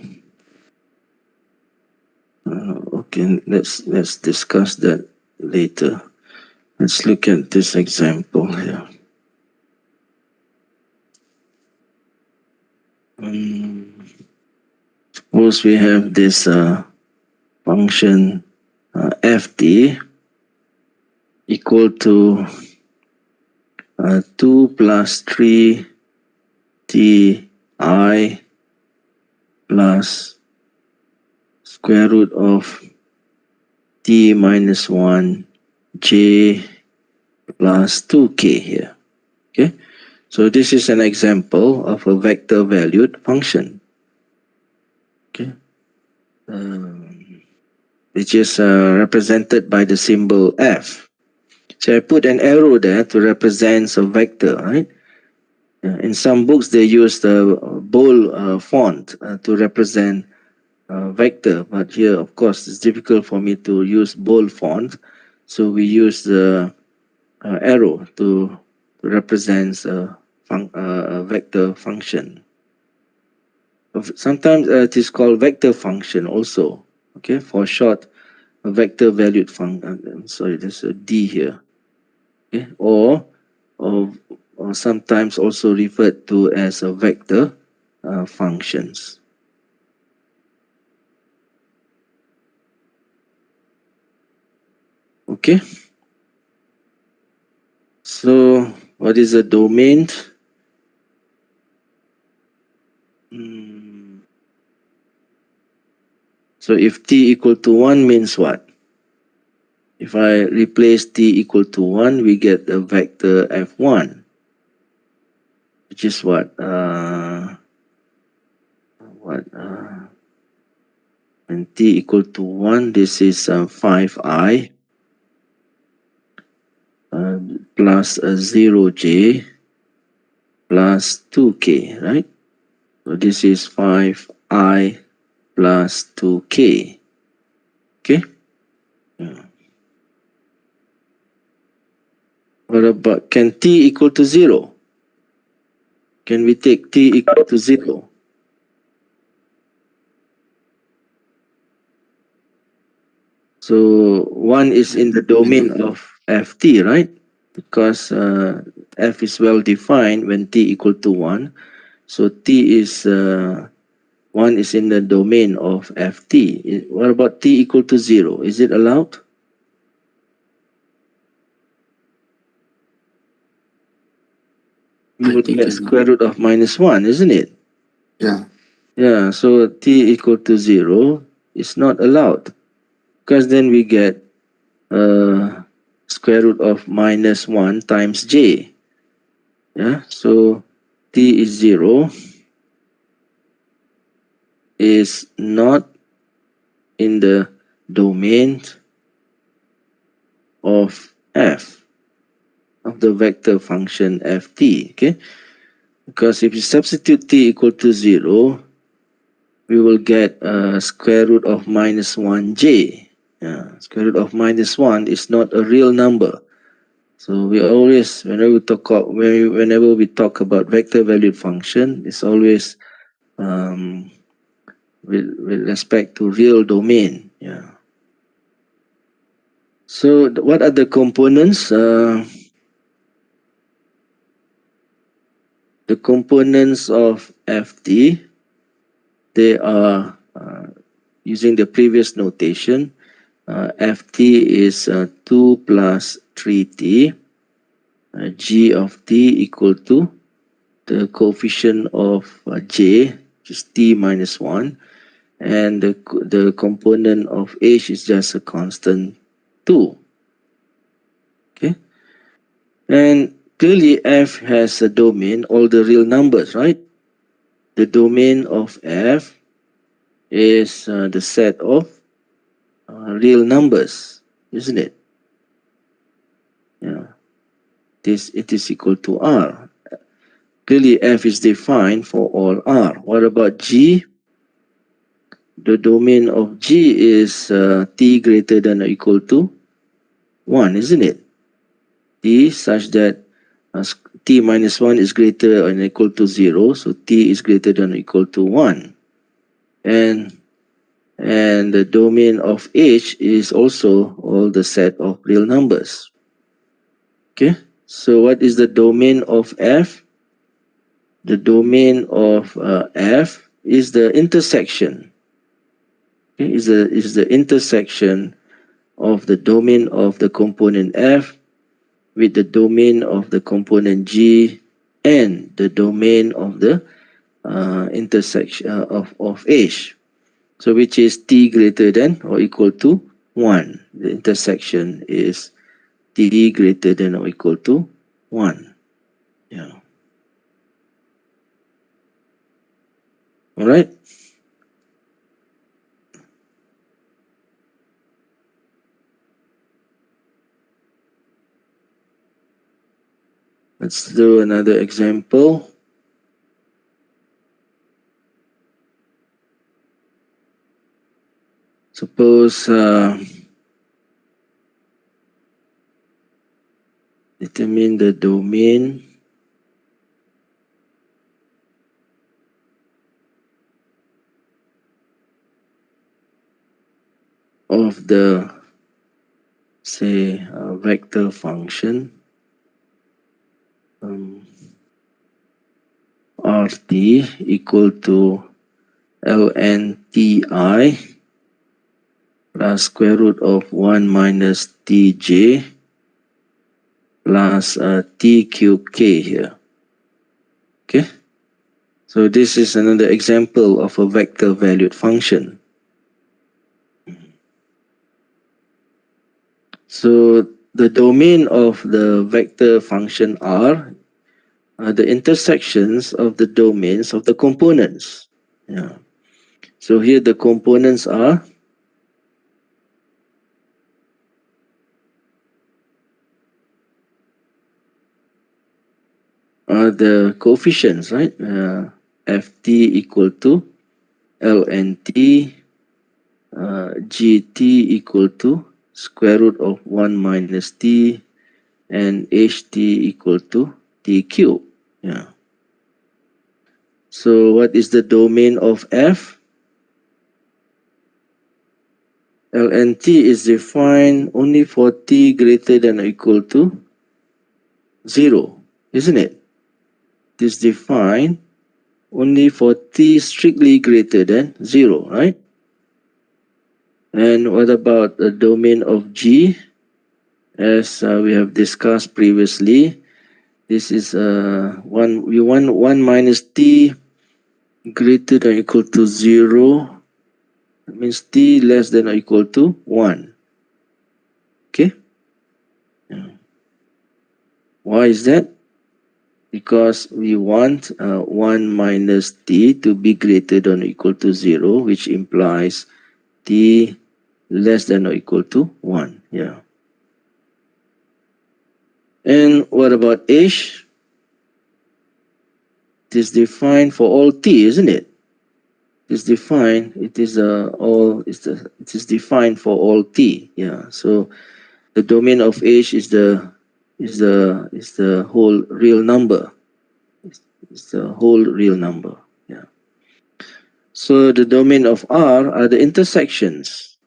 Okay, let's discuss that later. Let's look at this example here. Suppose we have this function ft equal to 2 plus 3 ti plus square root of t minus 1 j plus 2k here. Okay, so this is an example of a vector valued function. Okay, which is represented by the symbol f. So I put an arrow there to represent a vector, right? In some books, they use the bold font to represent vector, but here, of course, it's difficult for me to use bold font, so we use the arrow to represent a vector function. Sometimes it is called vector function also. Okay, for short, a vector valued function. Sorry, there's a D here. Okay, or sometimes also referred to as a vector functions. Okay. So what is a domain? So if t equal to 1 means what? If I replace t equal to 1, we get a vector f1, which is what? When t equal to 1, this is 5i plus 0j plus 2k, right? So this is 5i plus 2k. Okay? What about, can t equal to 0? Can we take t equal to 0? So 1 is in the domain of ft, right? Because f is well defined when t equal to 1. So t is 1 is in the domain of ft. What about t equal to 0? Is it allowed? We would get square root of minus 1, isn't it? Yeah. Yeah, so t equal to 0 is not allowed, because then we get square root of minus 1 times j. Yeah, so t is 0 is not in the domain of f of the vector function ft. Okay, because if you substitute t equal to 0, we will get square root of minus 1j. Yeah, square root of minus 1 is not a real number. So we always, whenever we talk about vector valued function, it's always with respect to real domain. Yeah. So what are the components? The components of ft, they are using the previous notation. Ft is 2 plus 3t. G of t equal to the coefficient of j, which is t minus 1. And the component of h is just a constant 2. Okay. And clearly f has a domain, all the real numbers, right? The domain of f is the set of real numbers, isn't it? Yeah. It is equal to r. Clearly f is defined for all r. What about g? The domain of g is t greater than or equal to 1, isn't it? T such that t minus 1 is greater or equal to 0, so t is greater than or equal to 1. And the domain of h is also all the set of real numbers. Okay, so what is the domain of f? The domain of f is the intersection. Okay, is the intersection of the domain of the component f with the domain of the component g and the domain of the intersection of h. So which is t greater than or equal to 1. The intersection is t greater than or equal to 1. Yeah. All right. Let's do another example. Suppose determine the domain of the, say, vector function RT equal to ln ti plus square root of 1 minus tj plus t cube k here. Okay, so this is another example of a vector valued function. So the domain of the vector function R are the intersections of the domains of the components. Yeah. So here the components are the coefficients, right? ft equal to ln t, gt equal to square root of 1 minus t, and ht equal to t cube. Yeah. So what is the domain of f? ln t is defined only for t greater than or equal to 0, isn't it? It is defined only for t strictly greater than 0, right? And what about the domain of g? As we have discussed previously, this is we want 1 minus t greater than or equal to 0. That means t less than or equal to 1. Okay? Yeah. Why is that? Because we want 1 minus t to be greater than or equal to 0, which implies t less than or equal to 1. Yeah. And what about age? It is defined for all t, isn't it? It is defined. It is it is defined for all t. Yeah. So the domain of age is the whole real number. It's the whole real number. Yeah. So the domain of R are the intersections.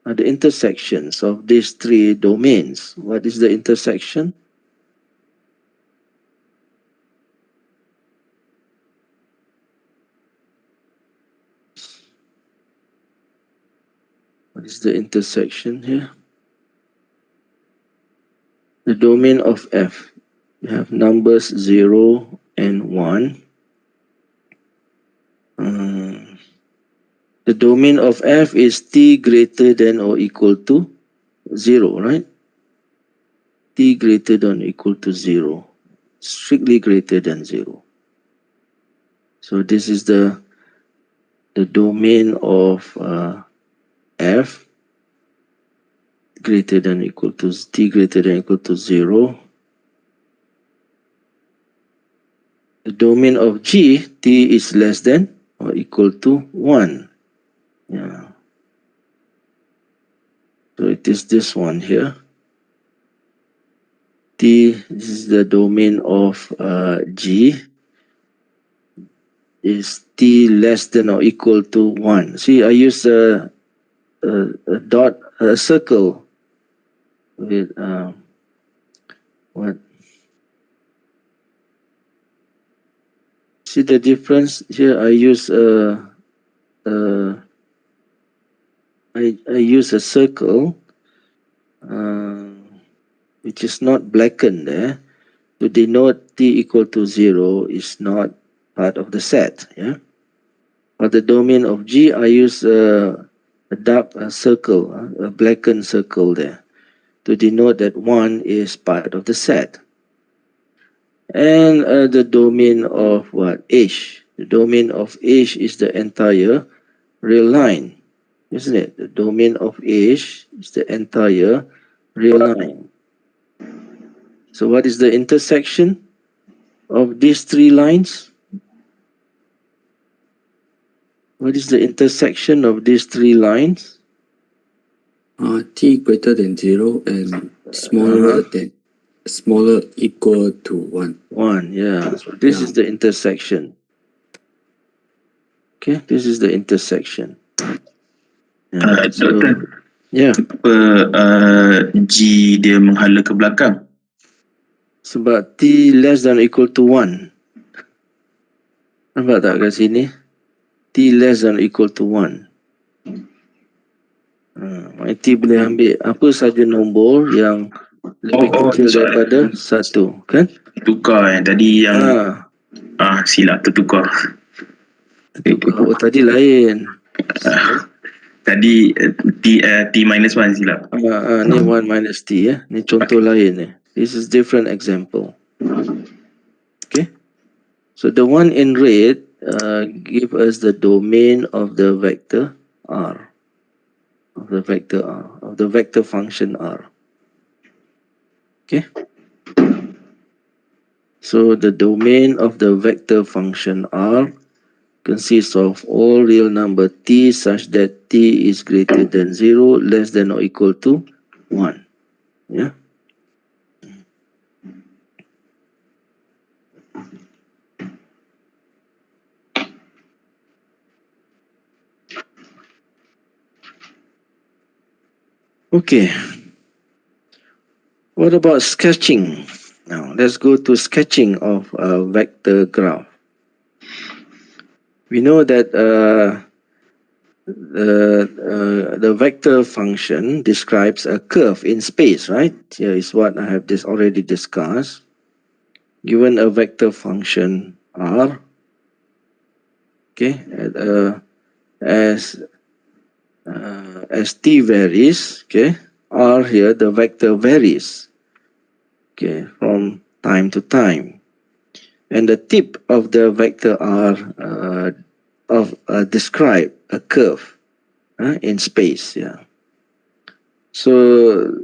Are the intersections of these three domains. What is the intersection? What is the intersection here? The domain of F. You have numbers 0 and 1. The domain of F is t greater than or equal to 0, right? T greater than or equal to 0. Strictly greater than 0. So this is the domain of F greater than or equal to t greater than or equal to 0. The domain of G, t is less than or equal to 1. Yeah. So it is this one here. T, this is the domain of G, is t less than or equal to 1. See, I use a dot, a circle with what? See the difference here? I use I use a circle which is not blackened there to denote t equal to 0 is not part of the set. Yeah. For the domain of G, I use a dark circle, a blackened circle there to denote that 1 is part of the set. And the domain of what? H. The domain of H is the entire real line, isn't it? The domain of H is the entire real line. So what is the intersection of these three lines? What is the intersection of these three lines? T greater than 0 and smaller equal to 1. 1, yeah. So this is the intersection. Okay, this is the intersection. Yeah. Doktor, Yeah. G dia menghala ke belakang. Sebab T less than or equal to 1. Nampak tak kat sini? T less than or equal to 1. T boleh ambil apa saja nombor yang lebih kecil daripada 1, kan? Tukar yang tadi yang silap tertukar. Oh, tadi lain. Tadi T minus 1 silap. Ni 1 minus T ya. Ni contoh lain ni. This is different example. Okay. So the one in red give us the domain of the vector R. Of the vector R. Of the vector function R. Okay. So the domain of the vector function R consists of all real number t such that t is greater than 0, less than or equal to 1. Yeah. Okay. What about sketching? Now let's go to sketching of a vector graph. We know that the vector function describes a curve in space, right? Here is what I have already discussed. Given a vector function R, okay, as t varies, okay, R here the vector varies, okay, from time to time, and the tip of the vector R describe a curve, in space. Yeah. So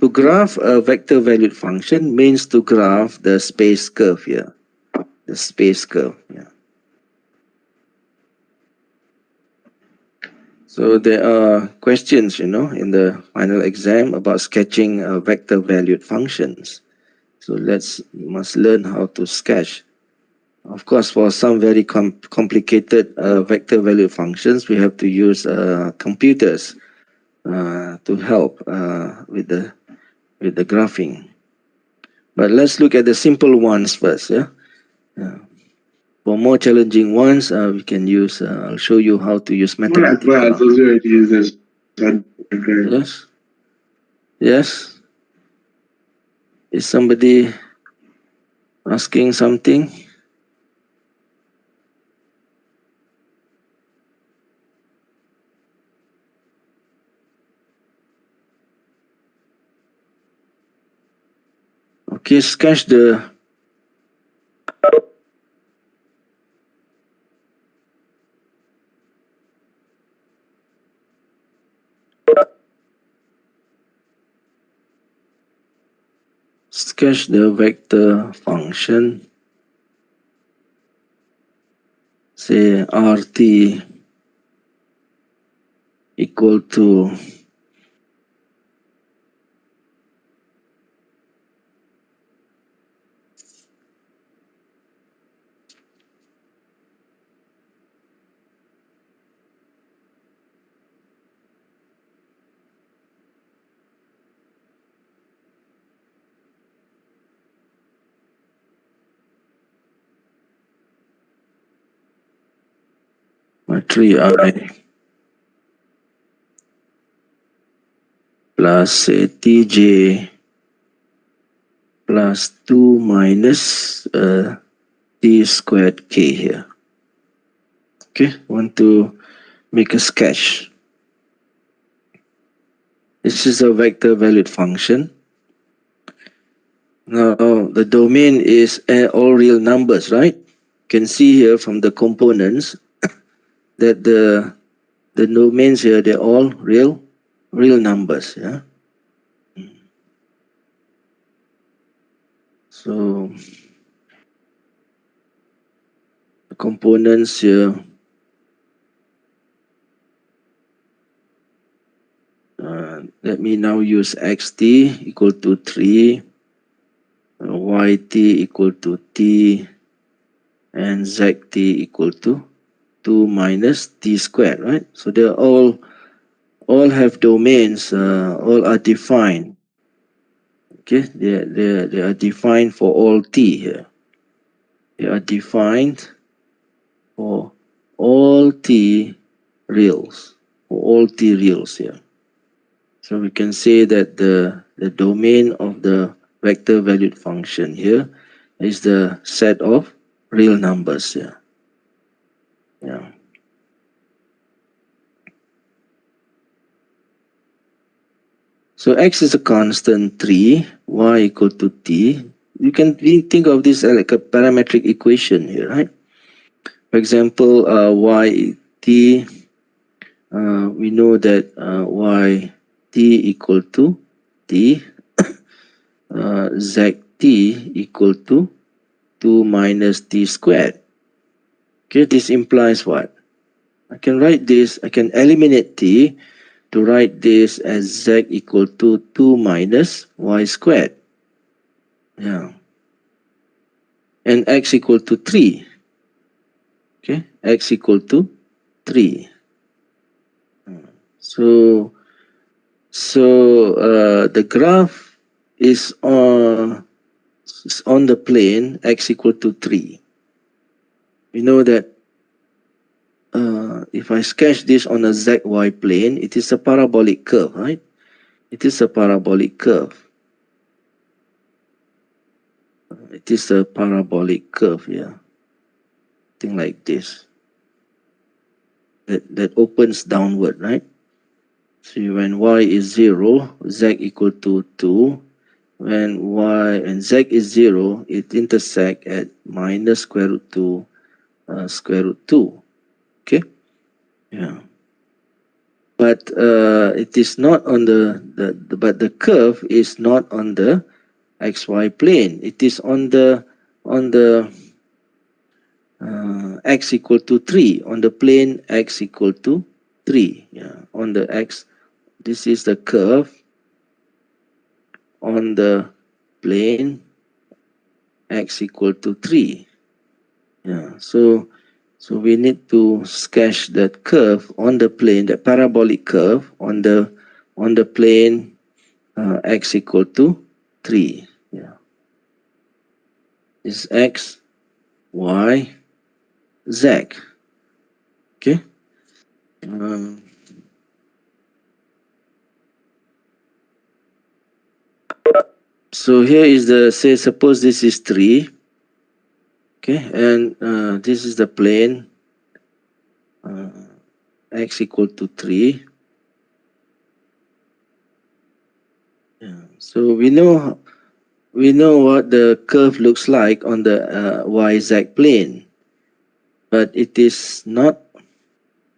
to graph a vector valued function means to graph the space curve here. The space curve. Yeah. So there are questions, in the final exam about sketching vector valued functions. So you must learn how to sketch. Of course, for some very complicated vector valued functions, we have to use computers to help with the graphing. But let's look at the simple ones first. Yeah. For more challenging ones, we can use. I'll show you how to use Mathematica. Yes. Yes. Is somebody asking something? Okay, sketch the vector function. Say RT equal to my 3i plus say tj plus 2 minus t squared k here. Okay, want to make a sketch. This is a vector valued function. Now the domain is all real numbers, right? You can see here from the components that the domains here, they're all real numbers. Yeah. So the components here, let me now use xt equal to 3, yt equal to t, and zt equal to 2 minus t squared, right? So they're all have domains, all are defined. Okay, they are defined for all t here. They are defined for all t reals, here. So we can say that the domain of the vector valued function here is the set of real numbers here. Yeah. So x is a constant 3, y equal to t. You can think of this as like a parametric equation here, right? For example, yt, we know that yt equal to t, zt equal to 2 minus t squared. Okay, this implies what? I can write this, I can eliminate t to write this as z equal to 2 minus y squared. Yeah. And x equal to 3. Okay, x equal to 3. So the graph is on the plane x equal to 3. We know that if I sketch this on a ZY plane, it is a parabolic curve, right? It is a parabolic curve. It is a parabolic curve here. Thing like this. That opens downward, right? So when y is 0, z equal to 2. When y and z is 0, it intersects at minus square root 2, square root 2. Okay? Yeah. but it is not on but the curve is not on the xy plane. It is on the x equal to 3, on the plane x equal to 3. Yeah, on the x, this is the curve on the plane x equal to 3. Yeah, so we need to sketch that curve on the plane, the parabolic curve on the plane x equal to 3. Yeah, this is x, y, z. Okay. So here is the, say, suppose this is 3. Okay, and this is the plane x equal to 3. Yeah. So we know what the curve looks like on the yz plane, but it is not,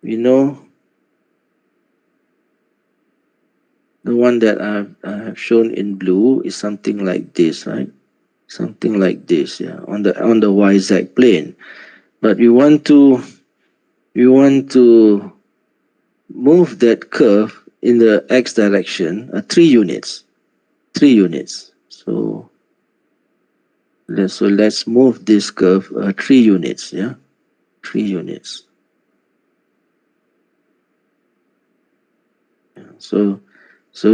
we know, the one that I have shown in blue is something like this, right? Something like this, yeah, on the yz plane. But we want to move that curve in the x direction 3 units. 3 units. So let's move this curve 3 units, yeah? 3 units. Yeah. So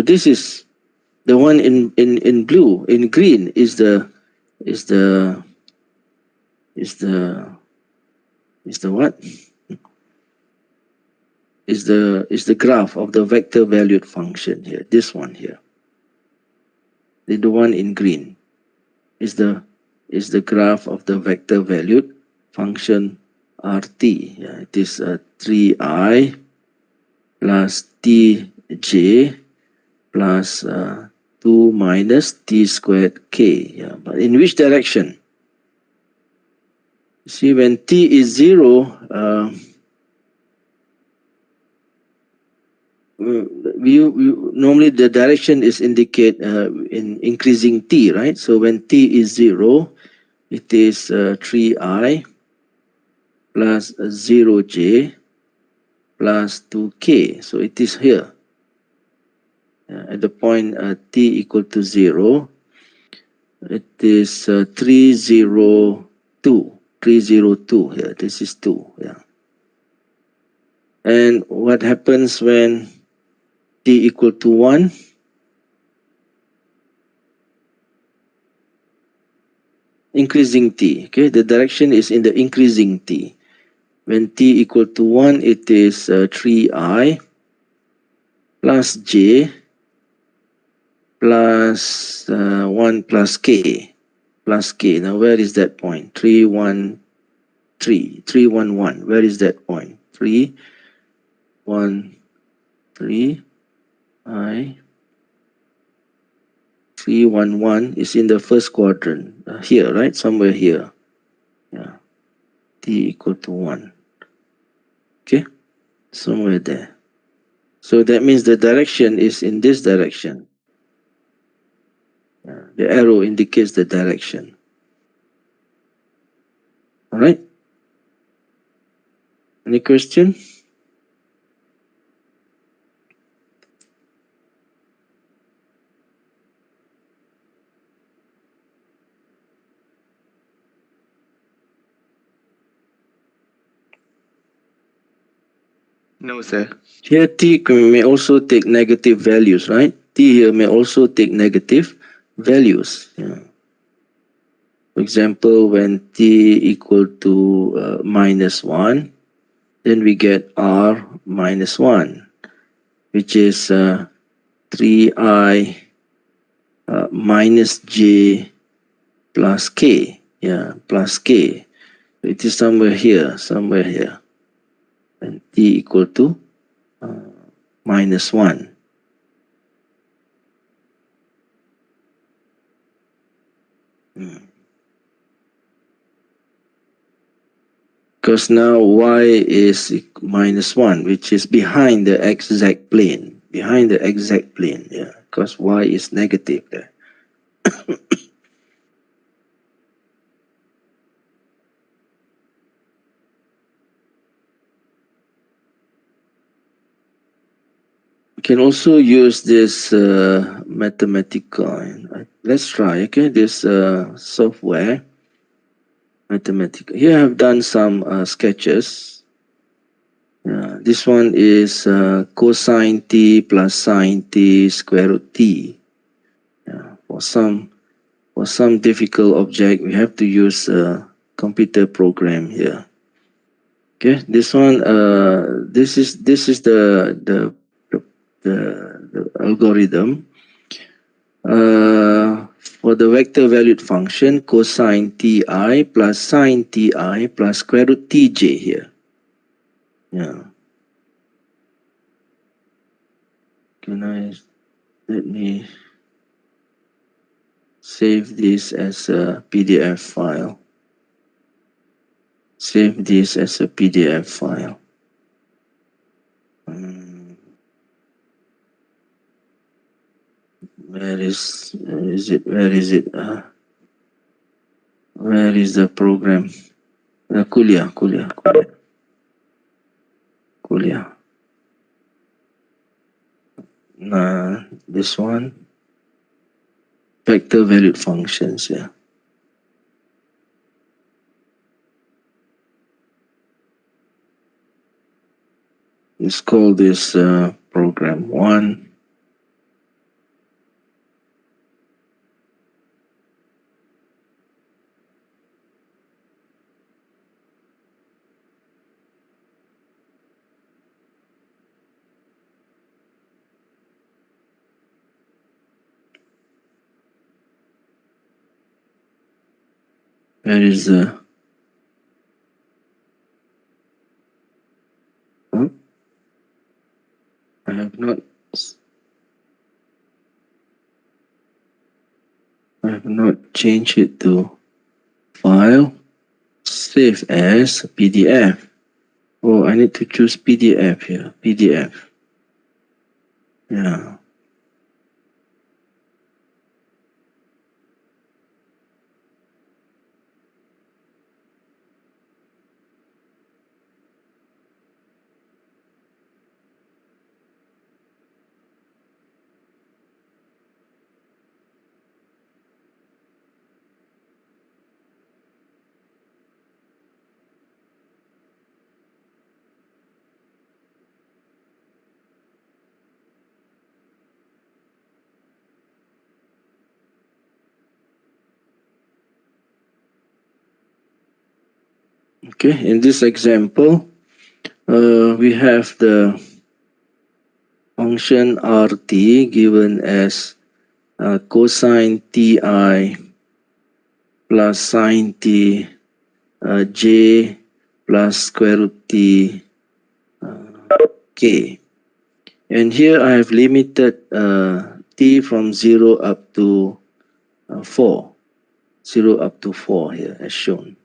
this is the one in blue. In green is the what? Is the graph of the vector valued function here. This one here. The one in green is the graph of the vector valued function RT. Yeah, it is 3I plus Tj plus 2 minus T squared K. Yeah, but in which direction? See, when T is 0, we normally the direction is indicate in increasing T, right? So when T is 0, it is 3I plus 0j plus 2k. So it is here. At the point t equal to 0, it is 302. 302 here. This is 2. Yeah. And what happens when t equal to 1? Increasing t. Okay, the direction is in the increasing t. When t equal to 1, it is 3I plus j plus 1 plus k. Plus k. Now where is that point? 313. 311. Where is that point? 313. I 311 is in the first quadrant. Here, right? Somewhere here. Yeah. T equal to 1. Okay? Somewhere there. So that means the direction is in this direction. The arrow indicates the direction. All right? Any question? No, sir. Here t may also take negative values, right? T here may also take negative values. Yeah. For example, when t equal to minus 1, then we get r minus 1, which is 3I minus j plus k. Yeah, plus k. It is somewhere here, when t equal to minus 1. because now y is -1, which is behind the exact plane. Behind the exact plane, yeah, because y is negative there. You can also use this mathematical. Let's try. Okay, this software mathematical. Here I've done some sketches. This one is cosine t plus sine t square root t. For some difficult object, we have to use a computer program here. Okay, this one. This is the algorithm. For the vector valued function cosine ti plus sine ti plus square root tj here. Yeah. Let me save this as a PDF file. Save this as a PDF file. Where is it? Where is it? Where is the program? Kuliah. This one. Vector valued functions, yeah. Let's call this program 1. Where is the... Oh, I have not changed it to file, save as PDF. Oh, I need to choose PDF here, PDF. Yeah. Okay, in this example, we have the function rt given as cosine ti plus sine t j plus square root t k. And here I have limited t from 0 up to 4. 0 up to 4 here as shown.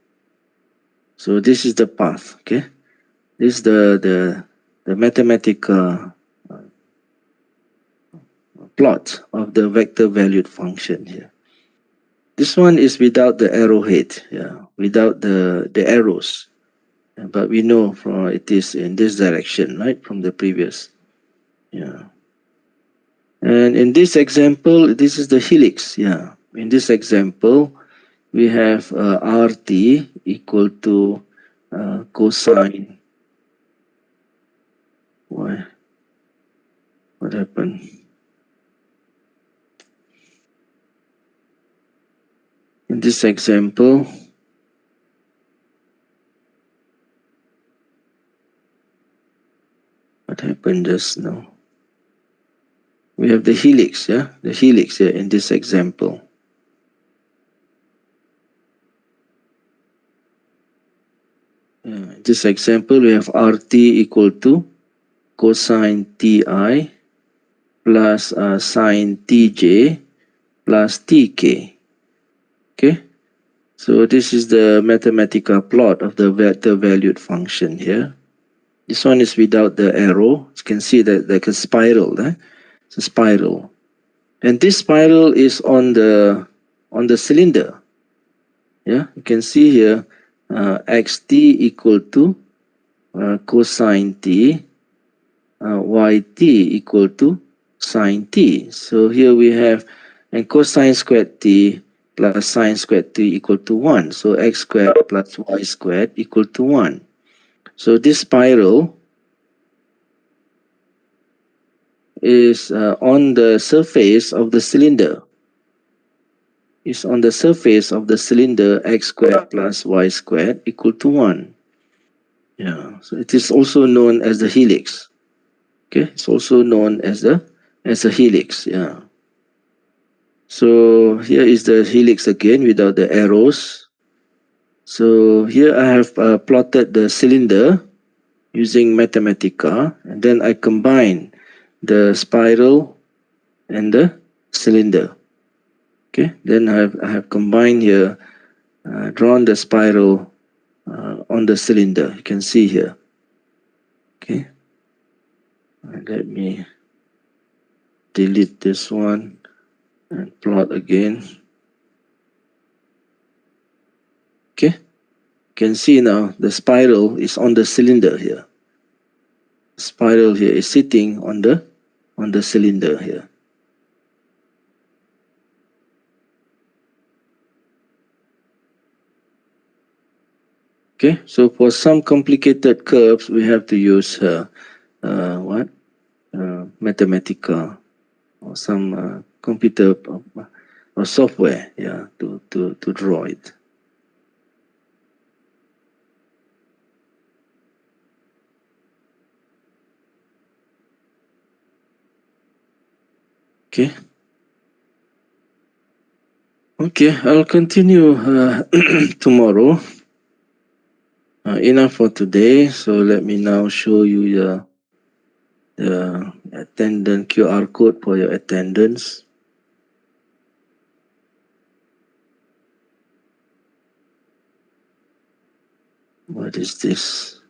So this is the path, okay? This is the mathematical plot of the vector valued function here. This one is without the arrowhead, yeah, without the arrows. But we know from it is in this direction, right, from the previous. Yeah. And in this example, this is the helix, yeah. In this example, we have RT equal to cosine. Why? What happened? In this example, what happened just now? We have the helix, yeah? The helix here in this example. In this example, we have RT equal to cosine TI plus sine TJ plus TK. Okay? So this is the mathematical plot of the vector valued function here. This one is without the arrow. You can see that like a spiral. It's a spiral, and this spiral is on the cylinder. Yeah, you can see here xt equal to cosine t, yt equal to sine t. So here we have and cosine squared t plus sine squared t equal to 1. So x squared plus y squared equal to 1. So this spiral is on the surface of the cylinder. Is on the surface of the cylinder x squared plus y squared equal to 1. Yeah, so it is also known as the helix. Okay, it's also known as a helix. Yeah. So here is the helix again without the arrows. So here I have plotted the cylinder using Mathematica, and then I combine the spiral and the cylinder. Okay, then I have combined here, drawn the spiral on the cylinder. You can see here. Okay, let me delete this one and plot again. Okay, you can see now the spiral is on the cylinder here. The spiral here is sitting on the cylinder here. Okay, so for some complicated curves, we have to use Mathematica or some computer or software, yeah, to draw it. Okay. Okay, I'll continue tomorrow. Enough for today. So let me now show you the attendance QR code for your attendance. What is this?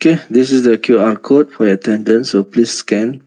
Okay, this is the QR code for attendance, so please scan.